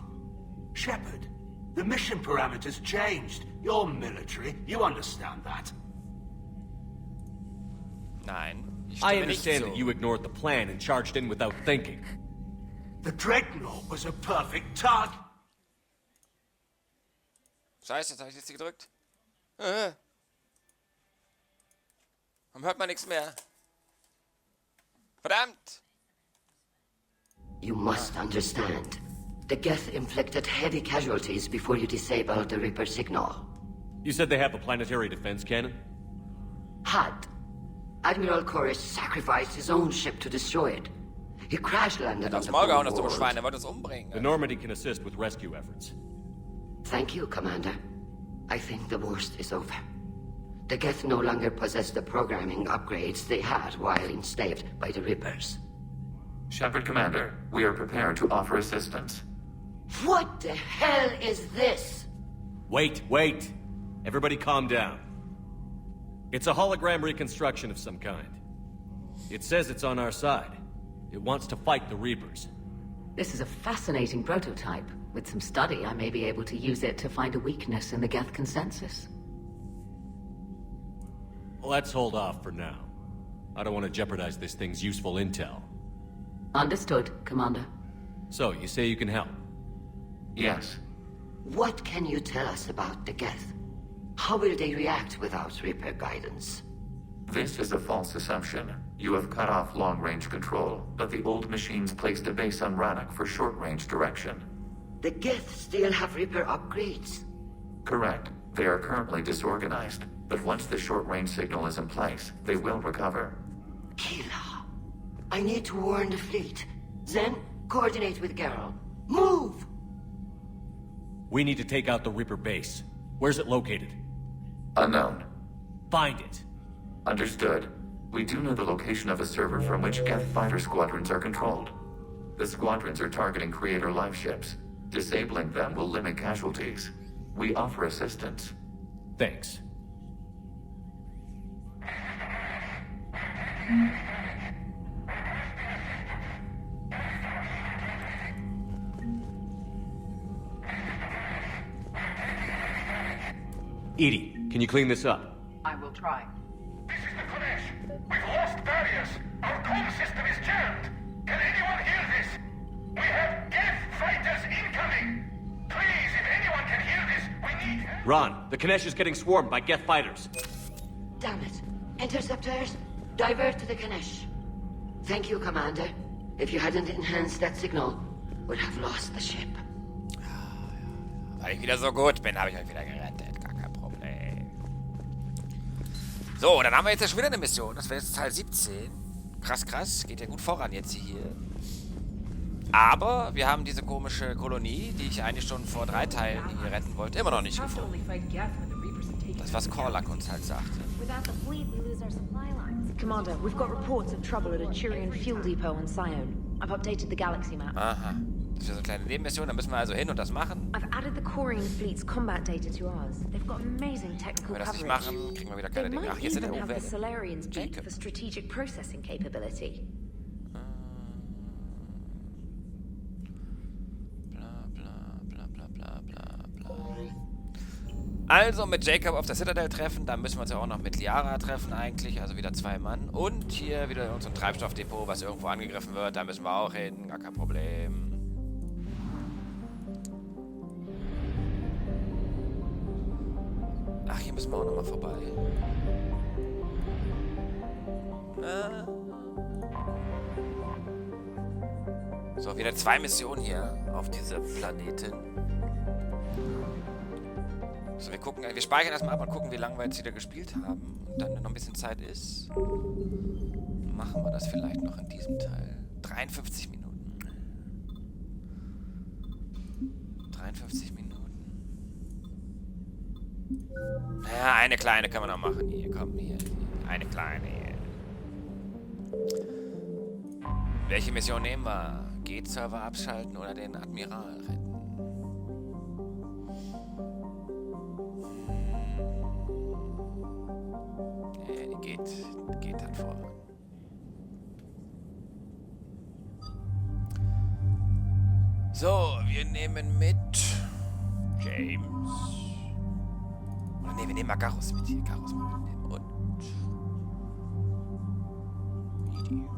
Shepard, the mission parameters changed. You're military. You understand that. Nein. Ich I stimme nicht understand zu. that you ignored the plan and charged in without thinking. The Dreadnought was a perfect target. Scheiße, jetzt habe ich jetzt gedrückt. Warum hört man nichts mehr? Verdammt! You must understand. The Geth inflicted heavy casualties before you disabled the Reaper signal. You said they have a planetary defense cannon? Had. Admiral Chorus sacrificed his own ship to destroy it. He crash-landed on Aufs the Maul gehauen, cold das dumme world. Schwein, er wollte uns umbringen. The Normandy can assist with rescue efforts. Thank you, Commander. I think the worst is over. The Geth no longer possess the programming upgrades they had while enslaved by the Reapers. Shepard Commander, we are prepared to offer assistance. What the hell is this? Wait. Everybody calm down. It's a hologram reconstruction of some kind. It says it's on our side. It wants to fight the Reapers. This is a fascinating prototype. With some study, I may be able to use it to find a weakness in the Geth consensus. Let's hold off for now. I don't want to jeopardize this thing's useful intel. Understood, Commander. So, you say you can help? Yes. What can you tell us about the Geth? How will they react without Reaper guidance? This is a false assumption. You have cut off long-range control, but the old machines placed a base on Rannoch for short-range direction. The Geth still have Reaper upgrades. Correct. They are currently disorganized, but once the short-range signal is in place, they will recover. Kila, I need to warn the fleet. Zen, coordinate with Geralt. Move! We need to take out the Reaper base. Where's it located? Unknown. Find it. Understood. We do know the location of a server from which Geth fighter squadrons are controlled. The squadrons are targeting Creator life ships. Disabling them will limit casualties. We offer assistance. Thanks. Edie, can you clean this up? I will try. This is the Kodesh. We've lost barriers. Our comm system is jammed. Can anyone hear this? We have Geth fighters incoming. Please, if anyone can hear this, we need help. Ron, the Kanesh is getting swarmed by Geth fighters. Damn it. Interceptors, divert to the Ganesh. Thank you, Commander. If you hadn't enhanced that signal, would have lost the ship. Weil ich wieder so gut bin, habe ich euch wieder gerettet. Gar kein Problem. So, dann haben wir jetzt schon wieder eine Mission. Das wäre jetzt Teil 17. Krass, krass. Geht ja gut voran jetzt hier. Aber wir haben diese komische Kolonie, die ich eigentlich schon vor 3 Teilen hier retten wollte, immer noch nicht gefunden. Das, was Korlak uns halt sagte. Commander, we've got reports of trouble at a Turian fuel depot on Sione. I've updated the galaxy map. Aha. Das ist ja so eine kleine Nebenmission, da müssen wir also hin und das machen. I've added the Corian fleet's combat data to ours. They've got amazing technical Wenn wir das nicht coverage. machen, kriegen wir wieder keine Dinge. Ach, hier ist der They might even have the Uwe. Solarians beat Jacob. for strategic processing capability. Also mit Jacob auf der Citadel treffen, dann müssen wir uns ja auch noch mit Liara treffen eigentlich, also wieder 2 Mann. Und hier wieder unser Treibstoffdepot, was irgendwo angegriffen wird, da müssen wir auch hin, gar kein Problem. Ach, hier müssen wir auch nochmal vorbei. So, wieder 2 Missionen hier auf dieser Planeten. So, wir speichern erstmal ab und gucken, wie lange wir jetzt wieder gespielt haben. Und dann, wenn noch ein bisschen Zeit ist, machen wir das vielleicht noch in diesem Teil. 53 Minuten. 53 Minuten. Naja, eine kleine können wir noch machen. Hier, komm, hier. Eine kleine hier. Welche Mission nehmen wir? Gate-Server abschalten oder den Admiral retten? Geht dann voran. So, wir nehmen mit James. Oder ne, wir nehmen mal Garrus mit hier. Garrus mal mitnehmen. Und Edie.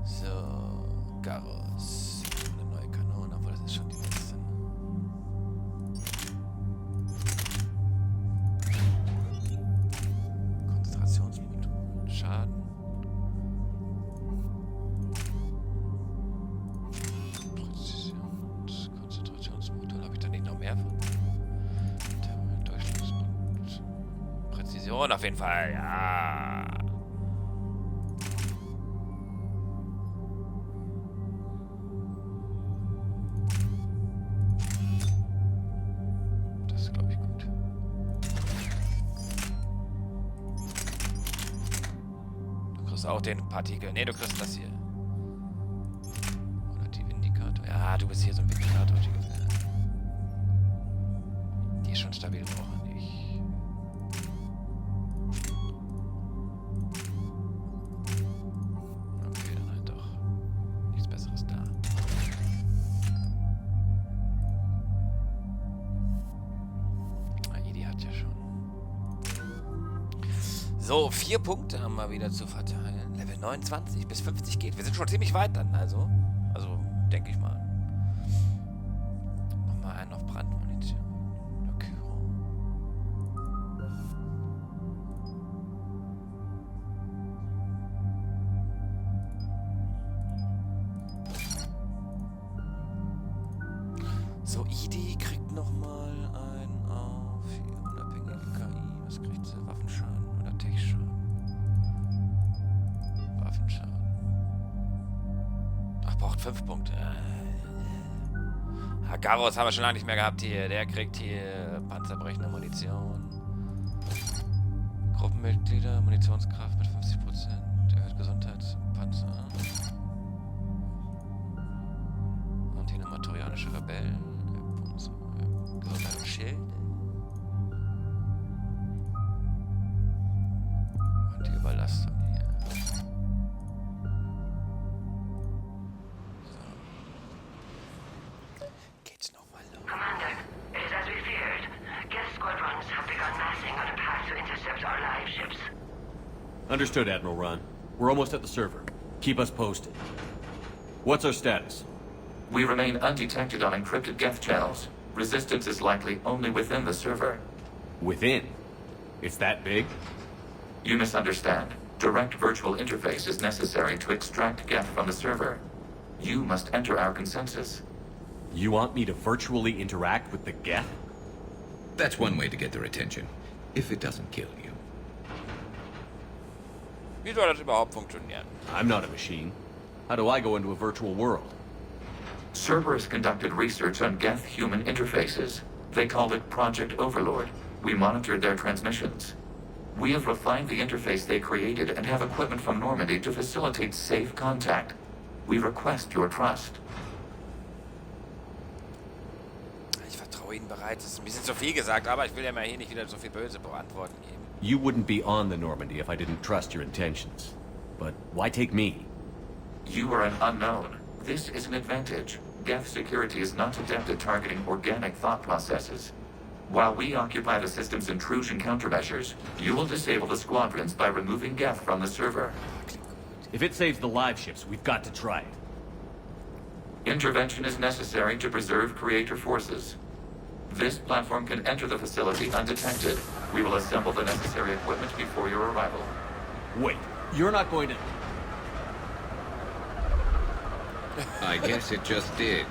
So, Garrus. Eine neue Kanone, obwohl das ist schon die letzte. Konzentrationsmodul, Schaden. Konzentrationsmodul, habe ich da nicht noch mehr von? Durchschlagsmodul. Präzision auf jeden Fall, ja. Auch den Partikel. Ne, du kriegst das hier. Oder die Vindikator. Ja, du bist hier so ein Vindikator. Die ist schon stabil, brauche ich nicht. Okay, dann halt doch nichts Besseres da. Die hat ja schon. So, 4 Punkte haben wir wieder zu verteilen. Level 29 bis 50 geht. Wir sind schon ziemlich weit dann, also denke ich mal. Nochmal einen auf Brandmunition. Oder Kyro. So, ID kriegt nochmal ein auf hier, unabhängige KI. Was kriegt sie? Waffenschaden oder Tech-Schaden? Waffenschaden. Ach, braucht 5 Punkte. Garros haben wir schon lange nicht mehr gehabt hier. Der kriegt hier panzerbrechende Munition. Gruppenmitglieder, Munitionskraft mit 50%. Erhöht Gesundheit, Panzer. Und hier nochmal trojanische Rebellen. Gesundheit und Schild. Und die Überlastung hier. So. Geht's nochmal los. Commander, it is as we feared. Geth squadrons have begun massing on a path to intercept our live ships. Understood, Admiral Ron. We're almost at the server. Keep us posted. What's our status? We remain undetected on encrypted Geth channels. Resistance is likely only within the server. Within? It's that big? You misunderstand. Direct virtual interface is necessary to extract Geth from the server. You must enter our consensus. You want me to virtually interact with the Geth? That's one way to get their attention, if it doesn't kill you. Wie soll das überhaupt funktionieren? I'm not a machine. How do I go into a virtual world? Cerberus conducted research on Geth-human interfaces. They called it Project Overlord. We monitored their transmissions. We have refined the interface they created and have equipment from Normandy to facilitate safe contact. We request your trust. Ich vertraue Ihnen bereits. Das ist ein bisschen zu viel gesagt, aber ich will ja mal hier nicht wieder so viel böse Antworten geben. You wouldn't be on the Normandy if I didn't trust your intentions. But why take me? You are an unknown. This is an advantage. Geth security is not adept at targeting organic thought processes. While we occupy the system's intrusion countermeasures, you will disable the squadrons by removing Geth from the server. If it saves the live ships, we've got to try it. Intervention is necessary to preserve creator forces. This platform can enter the facility undetected. We will assemble the necessary equipment before your arrival. Wait, you're not going to... I guess it just did.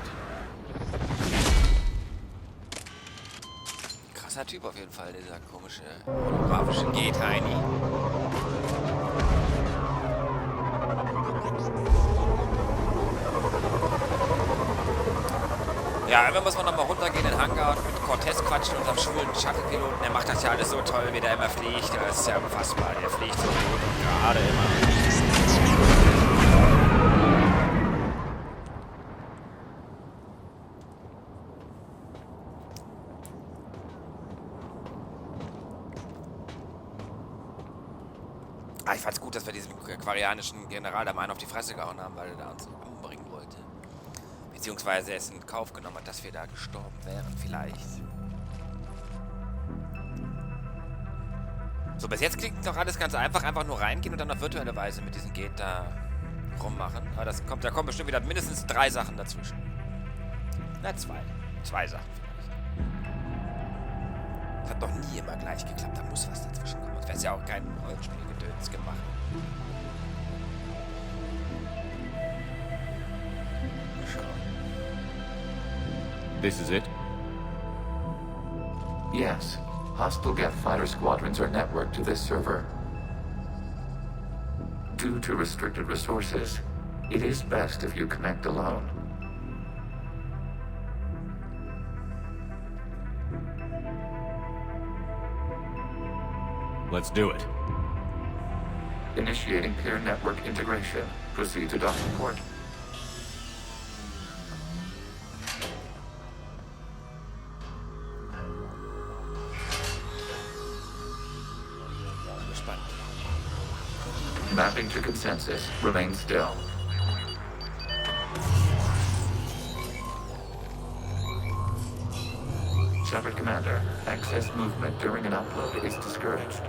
Krasser Typ auf jeden Fall, dieser komische holographische G-Tiny. Ja, irgendwann muss man nochmal runtergehen in den Hangar und mit Cortez quatschen, unserem schwulen Shuttle-Piloten. Der macht das ja alles so toll, wie der immer fliegt. Das ist ja unfassbar. Der fliegt so gut und gerade immer. Ich fand's gut, dass wir diesem aquarianischen General da mal einen auf die Fresse gehauen haben, weil er da uns umbringen wollte. Beziehungsweise es in Kauf genommen hat, dass wir da gestorben wären, vielleicht. So, bis jetzt klingt doch alles ganz einfach. Einfach nur reingehen und dann auf virtuelle Weise mit diesem Gate da rummachen. Aber da kommen bestimmt wieder mindestens 3 Sachen dazwischen. Na, 2. 2 Sachen vielleicht. Das hat doch nie immer gleich geklappt. Da muss was dazwischen kommen. Das wäre ja auch kein Rollenspielgedöns gemacht. This is it? Yes. Hostile Geth fighter squadrons are networked to this server. Due to restricted resources, it is best if you connect alone. Let's do it. Initiating peer network integration. Proceed to docking port. Mapping to consensus. Remain still. Shepard Commander, excess movement during an upload is discouraged.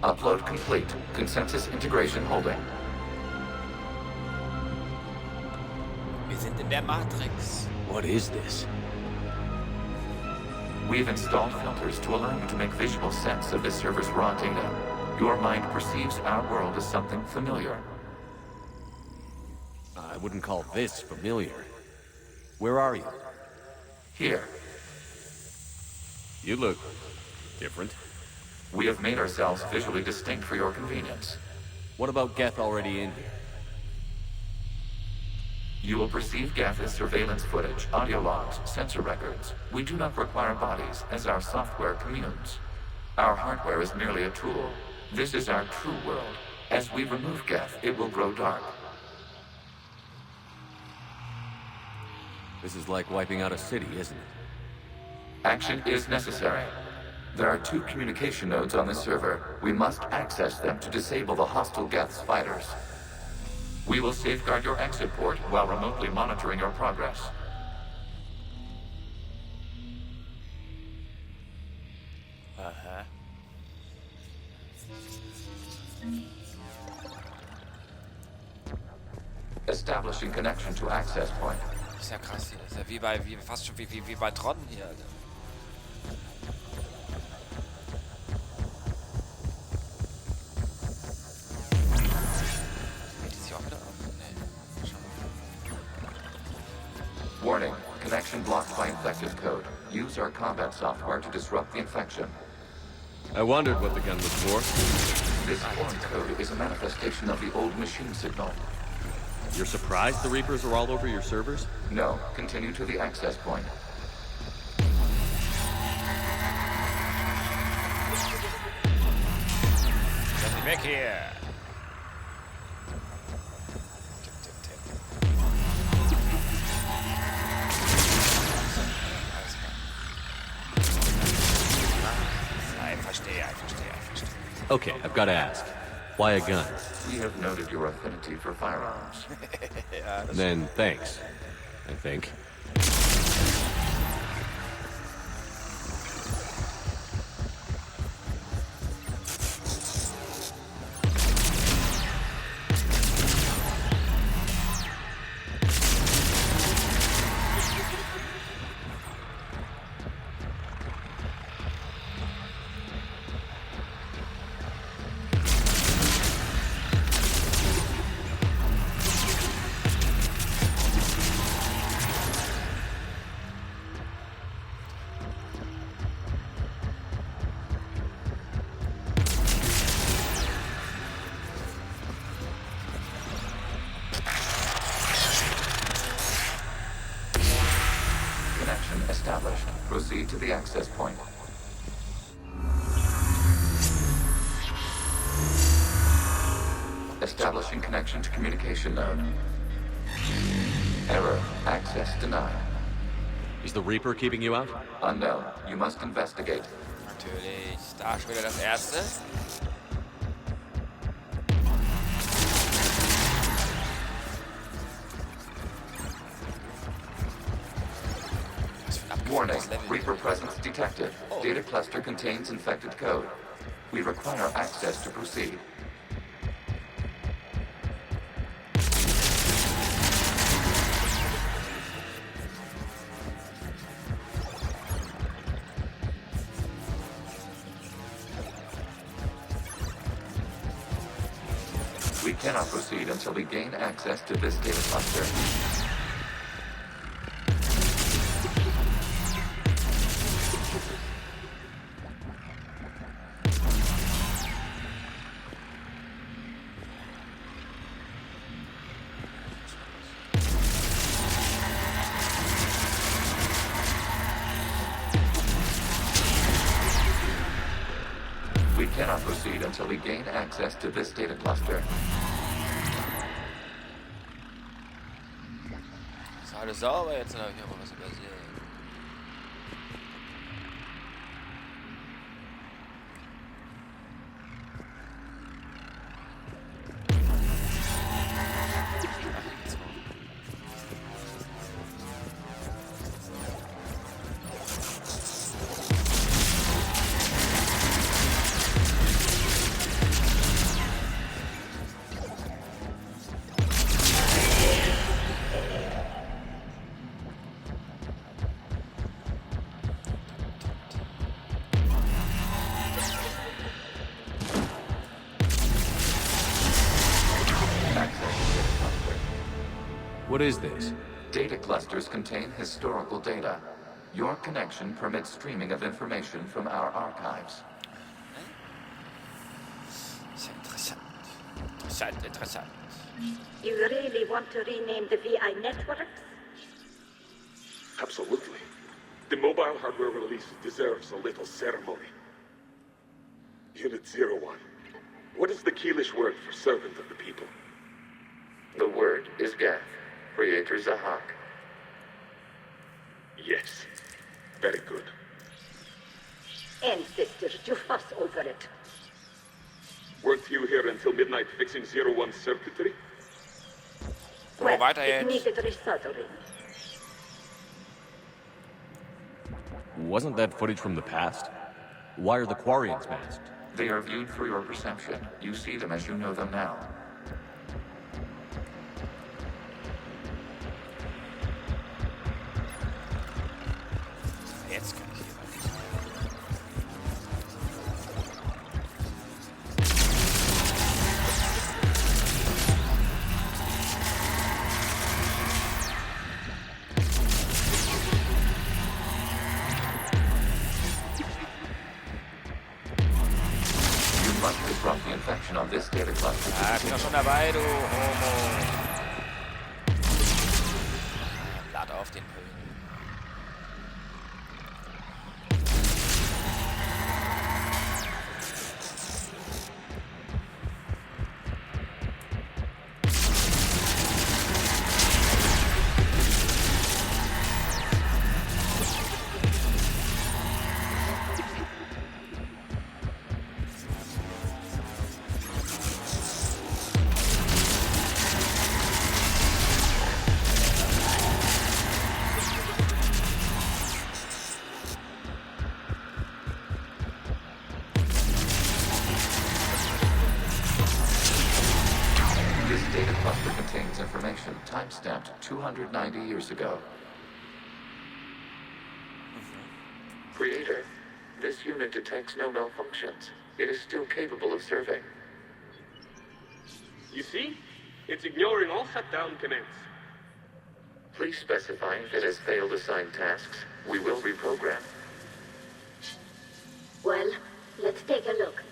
Upload complete. Consensus integration holding. Wir sind in der Matrix. What is this? We've installed filters to allow you to make visual sense of this server's raw data. Your mind perceives our world as something familiar. I wouldn't call this familiar. Where are you? Here. You look different. We have made ourselves visually distinct for your convenience. What about Geth already in here? You will perceive Geth as surveillance footage, audio logs, sensor records. We do not require bodies, as our software communes. Our hardware is merely a tool. This is our true world. As we remove Geth, it will grow dark. This is like wiping out a city, isn't it? Action is necessary. There are 2 communication nodes on the server. We must access them to disable the hostile Geth's fighters. We will safeguard your exit port while remotely monitoring your progress. Establishing connection to access point. Ist ja krass hier. Ist ja fast schon wie bei Tron hier, Alter. Warning, connection blocked by infected code. Use our combat software to disrupt the infection. I wondered what the gun was for. This foreign code is a manifestation of the old machine signal. You're surprised the Reapers are all over your servers? No, continue to the access point. Get me back here! I verstehe. Okay, I've got to ask. Why a gun? We have noted your affinity for firearms. Then thanks, I think. Established. Proceed to the access point. Establishing connection to communication node. Error. Access denied. Is the Reaper keeping you out? Unknown. You must investigate. Natürlich. Da schon wieder das Erste. Warning, Reaper presence detected. Data cluster contains infected code. We require access to proceed. We cannot proceed until we gain access to this data cluster. We cannot proceed until we gain access to this data cluster. Ist alles sauber, jetzt habe ich aber was übersehen. What is this? Data clusters contain historical data. Your connection permits streaming of information from our archives. Interessant. You really want to rename the VI networks? Absolutely. The mobile hardware release deserves a little ceremony. Unit 01. What is the Keelish word for servant of the people? The word is Geth, Creator Zockt. Yes. Very good. Ancestors, you fuss over it. Weren't you here until midnight fixing 01's circuitry? Well, weiter it jetzt. needed resoldering. Wasn't that footage from the past? Why are the Quarians masked? They are viewed for your perception. You see them as you know them now. Jetzt kann ich hier weiter. You must disrupt the infection on this data cluster. Ah, ich bin doch schon dabei, du Homo. Lad auf den Höhen. This data cluster contains information time-stamped 290 years ago. Creator, this unit detects no malfunctions. It is still capable of serving. You see? It's ignoring all shutdown commands. Please specify if it has failed assigned tasks. We will reprogram. Well, let's take a look.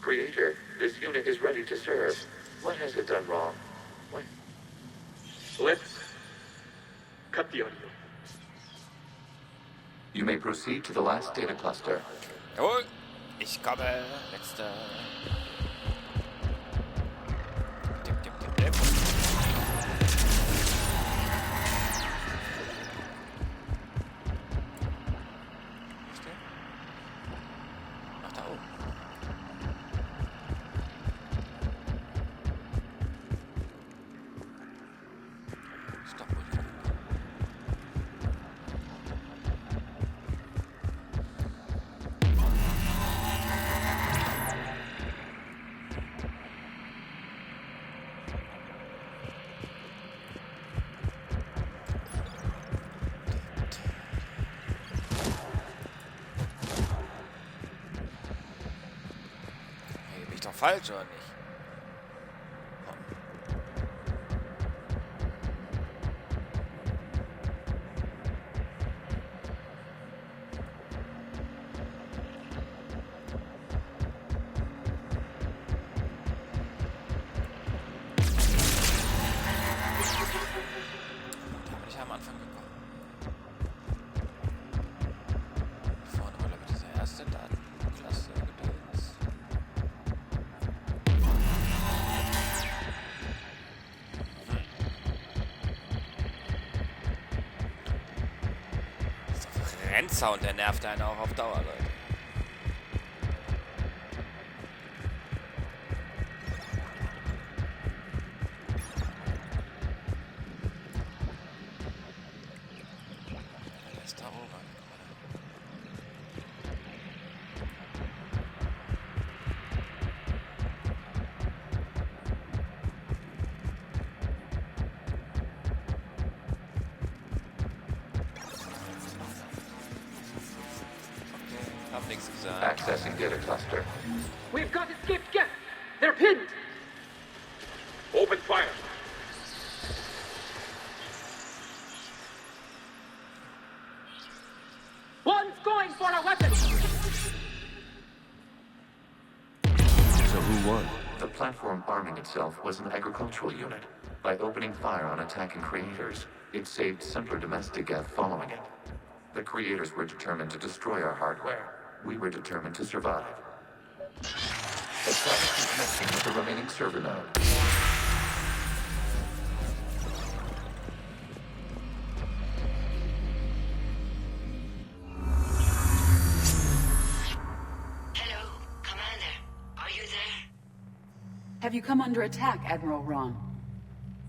Creator, this unit is ready to serve. What has it done wrong? What? Let's cut the audio. You may proceed to the last data cluster. Jawohl, ich komme. Letzter. Tipp, tipp, tipp, tipp. Wo ist der? Ach, da oben. Ist doch wohl hier. Hey, bin ich doch falsch, oder nicht? Da bin ich am Anfang gekommen. Vorne war, glaube ich, diese erste Datenklasse gedöns. Dieser Rennsound, der nervt einen auch auf Dauer, Leute. Der ist da oben. Hab nichts gesagt. Accessing data cluster. We've got escaped Geth. They're pinned. Open fire. One's going for a weapon! So who won? The platform arming itself was an agricultural unit. By opening fire on attacking creators, it saved simpler domestic Geth following it. The creators were determined to destroy our hardware. We were determined to survive. Establishing connection with the remaining server node. Hello, Commander. Are you there? Have you come under attack, Admiral Ron?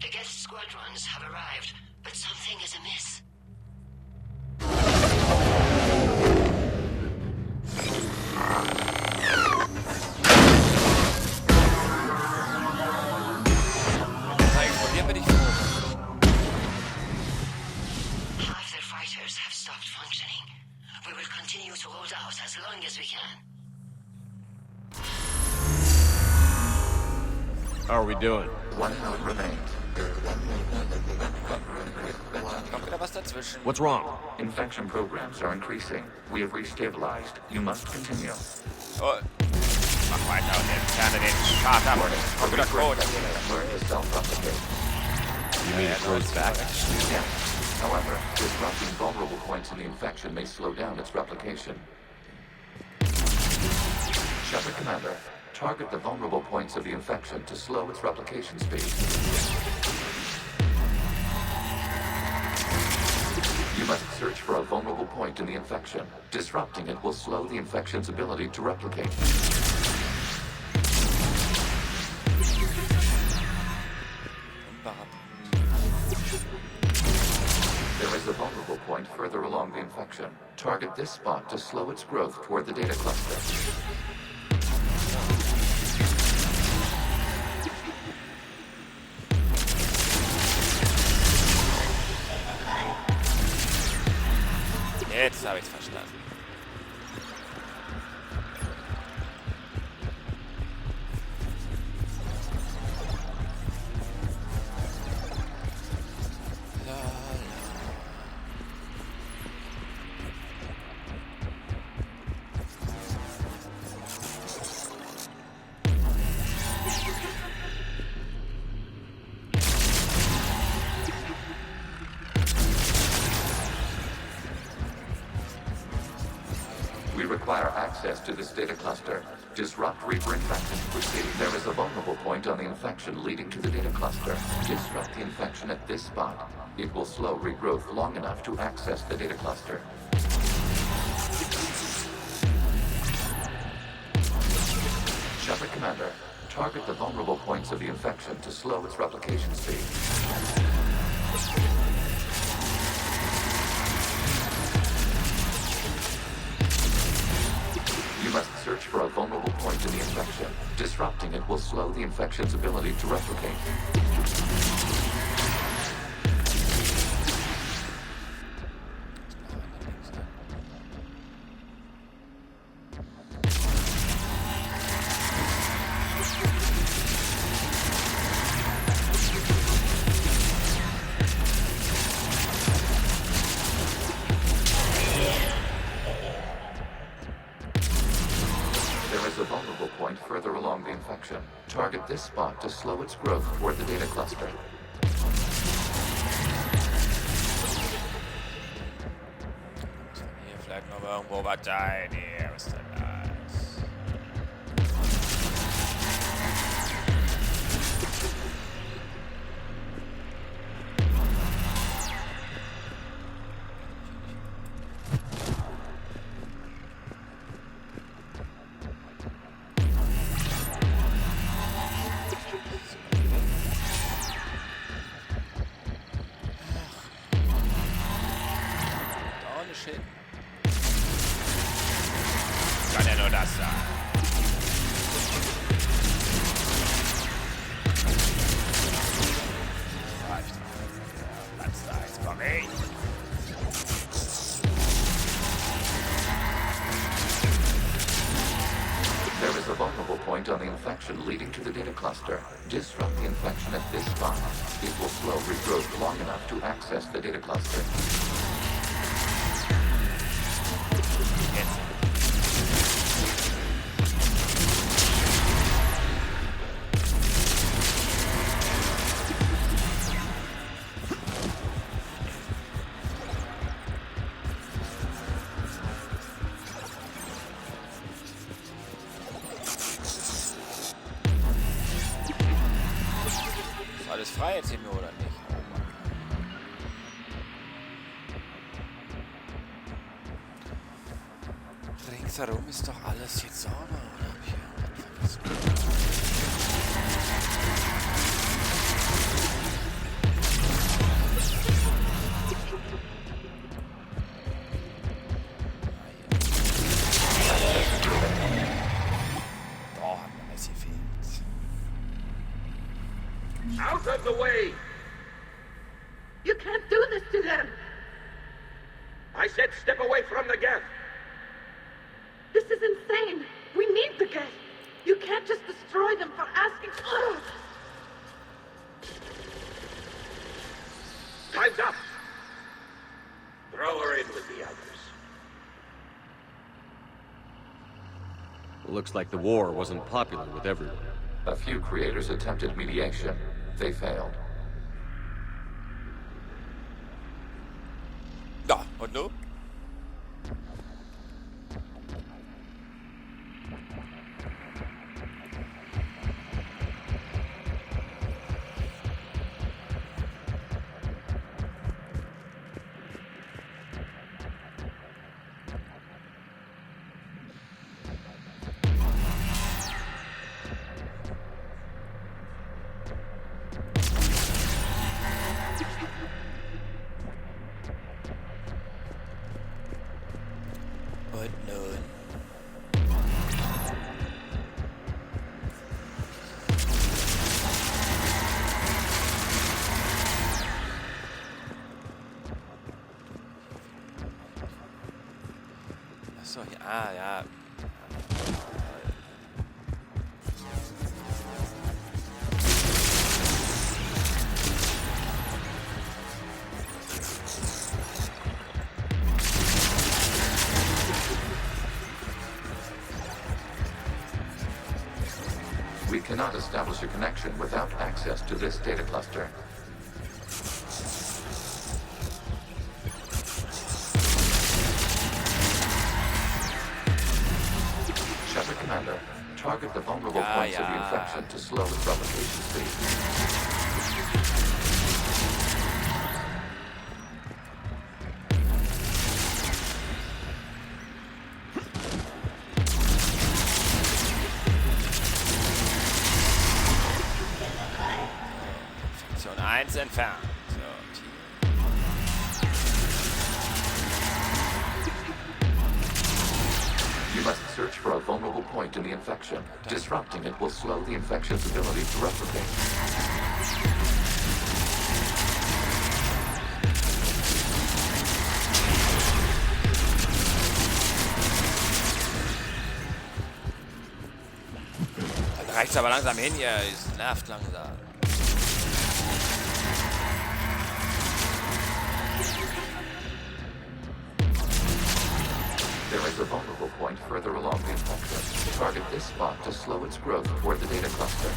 The Geth squadrons have arrived, but something is amiss. Half their fighters have stopped functioning. We will continue to hold out as long as we can. How are we doing? One node remains. Kommt wieder was dazwischen. What's wrong? Infection programs are increasing. We have restabilized. You must continue. Oh. Mach weiter und entferne den Schaden ab. Und wieder Code. Learn to self-replicate. You mean it grows back? Yes. However, disrupting vulnerable points in the infection may slow down its replication. Shepard Commander, target the vulnerable points of the infection to slow its replication speed. You must search for a vulnerable point in the infection. Disrupting it will slow the infection's ability to replicate. There is a vulnerable point further along the infection. Target this spot to slow its growth toward the data cluster. Jetzt habe ich's verstanden. We require access to this data cluster. Disrupt Reaper infection to proceed. There is a vulnerable point on the infection leading to the data cluster. Disrupt the infection at this spot. It will slow regrowth long enough to access the data cluster. Shepard Commander, target the vulnerable points of the infection to slow its replication speed. You must search for a vulnerable point in the infection. Disrupting it will slow the infection's ability to replicate. Further along the infection. Target this spot to slow its growth toward the data cluster. Hier vielleicht noch irgendwo was sein. Hier, was ist denn das? Kann ja nur das sein. Reicht. Platz da, jetzt komm ich. There is a vulnerable point on the infection leading to the data cluster. Disrupt the infection at this spot. It will slow regrowth long enough to access the data cluster. frei jetzt hier nur, oder nicht? Ringsherum ist doch alles jetzt sauber, oder hab ich hier irgendwas vergessen? Oh, hat mir alles gefehlt. Out of the way! You can't do this to them! I said step away from the gap! This is insane! We need the gas! You can't just destroy them for asking... Ugh. Time's up! Throw her in with the others. Looks like the war wasn't popular with everyone. A few creators attempted mediation. They failed. Ja, und nun? Und nun? Achso, hier. Ah, ja. We cannot establish a connection without access to this data cluster. Shepard Commander, target the vulnerable points of the infection to slow its replication speed. Sektion 1 entfernt. So, You must search for a vulnerable point in the infection. Disrupting it will slow the infection's ability to replicate. Dann reicht's aber langsam hin, ihr. Es nervt langsam. There is a vulnerable point further along the infection. Target this spot to slow its growth toward the data cluster.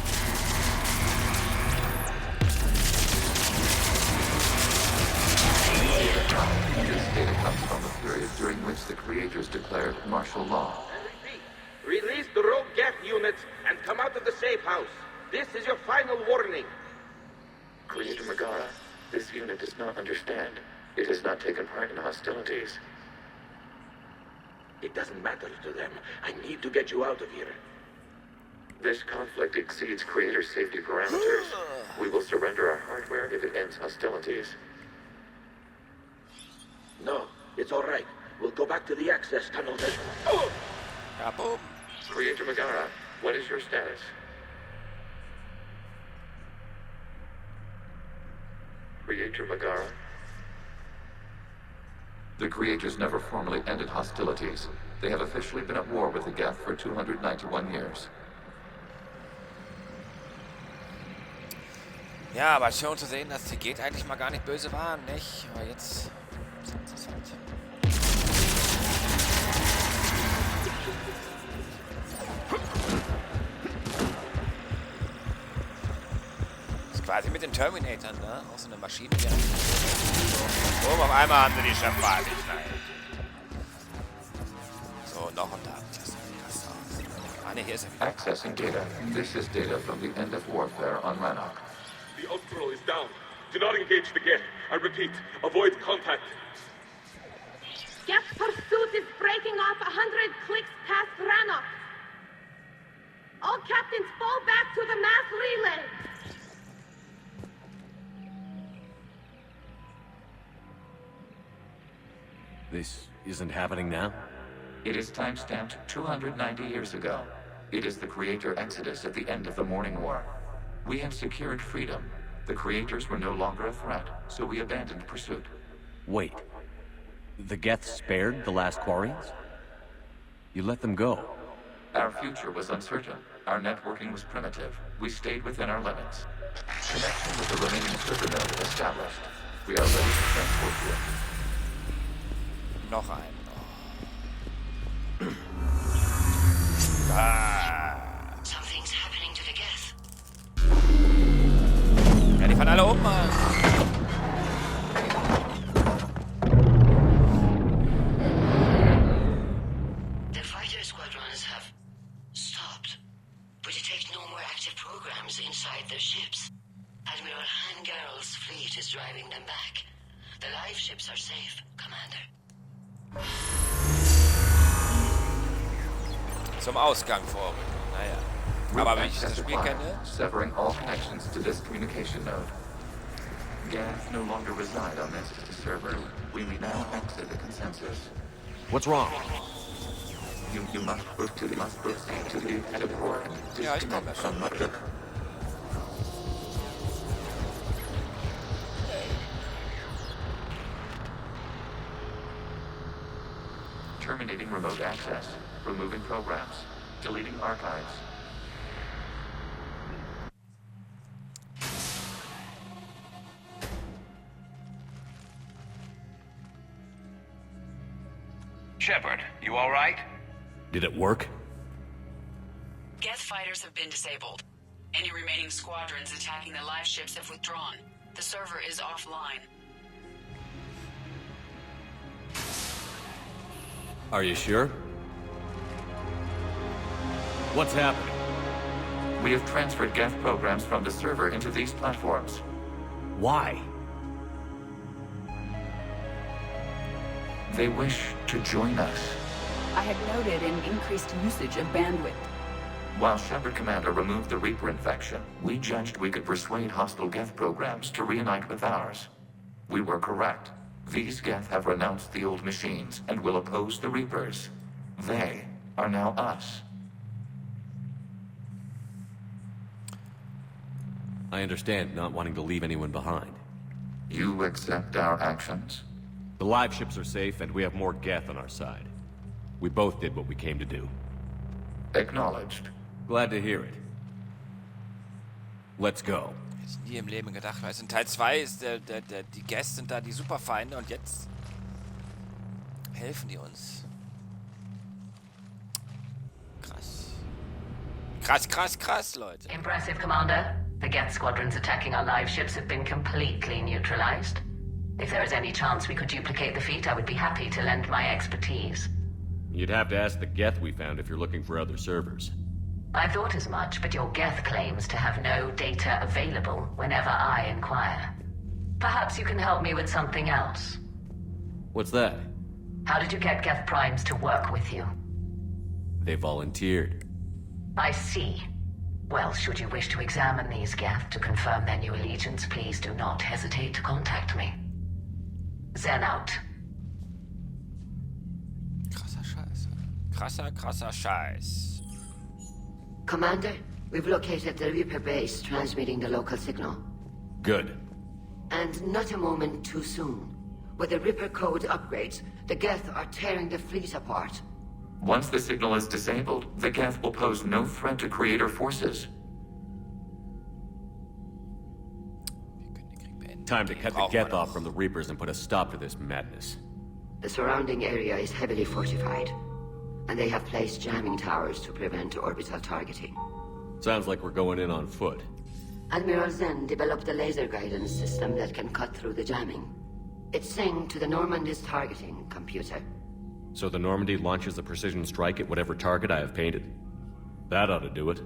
This data comes from the period during which the creators declared martial law. Release the rogue gap units and come out of the safe house. This is your final warning. Creator Megara, this unit does not understand. It has not taken part in hostilities. It doesn't matter to them. I need to get you out of here. This conflict exceeds Creator safety parameters. We will surrender our hardware if it ends hostilities. No, it's all right. We'll go back to the access tunnel then. Oh! Kaboom! Creator Megara, what is your status? Creator Megara? The Creators never formally ended hostilities. They have officially been at war with the Geth for 291 years. Ja, aber schon zu sehen, dass die Geht eigentlich mal gar nicht böse waren, nicht? Aber jetzt sind sie es halt. Das ist quasi mit den Terminatoren, ne? Auch so eine Maschine, die oh, auf einmal haben sie die Schöpferlichkeit. So, noch und da. Ah, ne, hier ist er wieder. Accessing data. This is data from the end of warfare on Rannoch. The Patrol is down. Do not engage the Geth. I repeat, avoid contact. Geth pursuit is breaking off 100 clicks past Rannoch. All captains fall back to the mass relay. This isn't happening now? It is timestamped 290 years ago. It is the Creator Exodus at the end of the Morning War. We have secured freedom. The Creators were no longer a threat, so we abandoned pursuit. Wait. The Geth spared the last Quarians? You let them go. Our future was uncertain. Our networking was primitive. We stayed within our limits. Connection with the remaining server node established. We are ready to transport you. Noch ein. Ah. Something's happening to the Geth. Ja, die fahren alle um, Mann. The fighter squadrons have stopped, but detect no more active programs inside their ships. Admiral Hangarl's fleet is driving them back. The live ships are safe, Commander. Zum Ausgang vorrücken. Naja. Aber wenn ich das Spiel kenne... Severing all connections to this communication node. Geth no longer reside on this server. We may now exit the consensus. What's wrong? You must proceed to the active port and disconnect from Mother. Terminating remote access. Removing programs. Deleting archives. Shepard, you all right? Did it work? Geth fighters have been disabled. Any remaining squadrons attacking the live ships have withdrawn. The server is offline. Are you sure? What's happening? We have transferred Geth programs from the server into these platforms. Why? They wish to join us. I had noted an increased usage of bandwidth. While Shepard Commander removed the Reaper infection, we judged we could persuade hostile Geth programs to reunite with ours. We were correct. These Geth have renounced the old machines and will oppose the Reapers. They are now us. I understand not wanting to leave anyone behind. You accept our actions? The live ships are safe, and we have more Geth on our side. We both did what we came to do. Acknowledged. Glad to hear it. Let's go. Hätte ich nie im Leben gedacht. Weißt du, in Teil 2 ist die Gäste sind da die Superfeinde und jetzt helfen die uns. Krass. Krass, krass, krass, Leute. Impressive, Commander. The Geth squadrons attacking our live ships have been completely neutralized. If there is any chance we could duplicate the feat, I would be happy to lend my expertise. You'd have to ask the Geth we found if you're looking for other servers. I thought as much, but your Geth claims to have no data available whenever I inquire. Perhaps you can help me with something else. What's that? How did you get Geth Primes to work with you? They volunteered. I see. Well, should you wish to examine these Geth to confirm their new allegiance, please do not hesitate to contact me. Zen out. Krasser Scheiß. Krasser Scheiß. Commander, we've located the Reaper base transmitting the local signal. Good. And not a moment too soon. With the Reaper code upgrades, the Geth are tearing the fleet apart. Once the signal is disabled, the Geth will pose no threat to Creator forces. Time to cut the Geth off from the Reapers and put a stop to this madness. The surrounding area is heavily fortified, and they have placed jamming towers to prevent orbital targeting. Sounds like we're going in on foot. Admiral Zen developed a laser guidance system that can cut through the jamming. It's synced to the Normandy's targeting computer. So the Normandy launches a precision strike at whatever target I have painted? That ought to do it.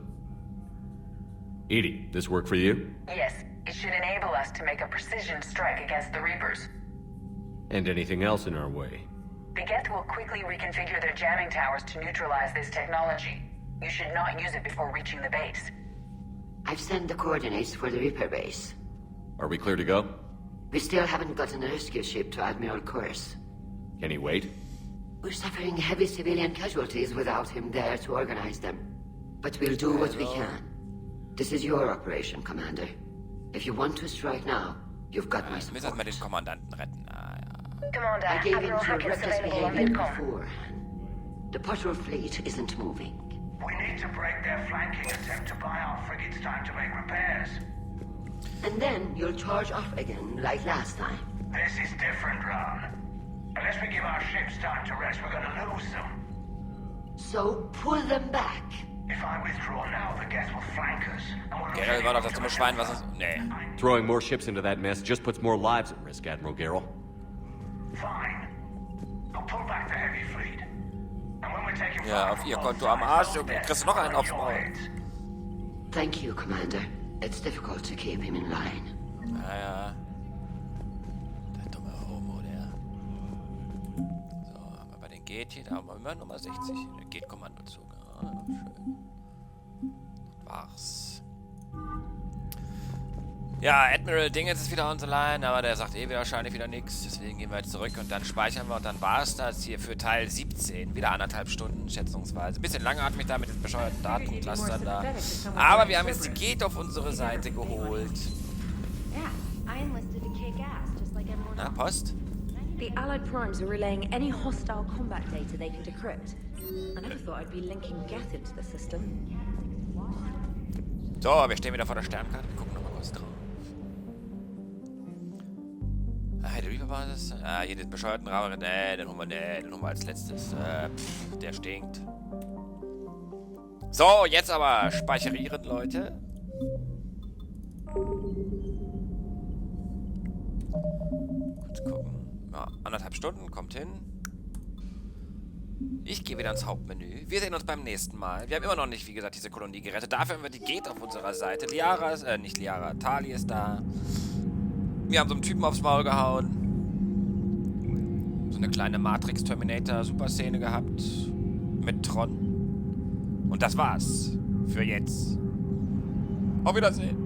Edie, this work for you? Yes, it should enable us to make a precision strike against the Reapers. And anything else in our way. The Geth will quickly reconfigure their jamming towers to neutralize this technology. You should not use it before reaching the base. I've sent the coordinates for the Reaper base. Are we clear to go? We still haven't gotten a rescue ship to Admiral Kurz. Can he wait? We're suffering heavy civilian casualties without him there to organize them. But we'll do what we can. This is your operation, Commander. If you want to strike now, you've got my support. Müssen wir den Kommandanten retten. Ah, ja. Commander, I gave in Admiral to Hackett's reckless available on behavior Vidcom. before. The patrol fleet isn't moving. We need to break their flanking attempt to buy our frigates time to make repairs. And then you'll charge off again, like last time. This is different, Ron. Unless we give our ships time to rest, we're gonna lose them. So pull them back. If I withdraw now, the Geth will flank us. Geralt war doch das dumme Schwein, was ist... Nee. Throwing more ships into that mess just puts more lives at risk, Admiral Geralt. Fine. I'll pull back the heavy fleet. And when we're taking Ja, auf ihr Konto am Arsch, Junge. Kriegst du noch einen aufs Maul. Thank you, Commander. It's difficult to keep him in line. Naja. Der dumme Homo, der. So, aber bei den geht hier, da haben wir immer Nummer 60. Der geht Kommandozug. Ah, schön. War's. Ja, Admiral Dingens ist wieder on the line, aber der sagt wahrscheinlich wieder nichts. Deswegen gehen wir jetzt zurück und dann speichern wir und dann war es das hier für Teil 17. Wieder 1,5 Stunden schätzungsweise. Bisschen langatmig da mit den bescheuerten Datenclustern da. Aber wir haben jetzt die Gate auf unsere Seite geholt. Na, Post? The Allied Primes are relaying any hostile combat data they can decrypt. I never thought I'd be linking Geth into the system. So, wir stehen wieder vor der Sternkarte. Wir gucken nochmal kurz drauf. Ah, die Reaper-Basis. Ah, hier den bescheuerten Rahmen. Nee, den holen wir als letztes. Der stinkt. So, jetzt aber speicherieren, Leute. Kurz gucken. Ja, 1,5 Stunden, kommt hin. Ich gehe wieder ins Hauptmenü. Wir sehen uns beim nächsten Mal. Wir haben immer noch nicht, wie gesagt, diese Kolonie gerettet. Dafür haben wir die Gate auf unserer Seite. Nicht Liara, Tali ist da. Wir haben so einen Typen aufs Maul gehauen. So eine kleine Matrix-Terminator-Super-Szene gehabt. Mit Tron. Und das war's. Für jetzt. Auf Wiedersehen.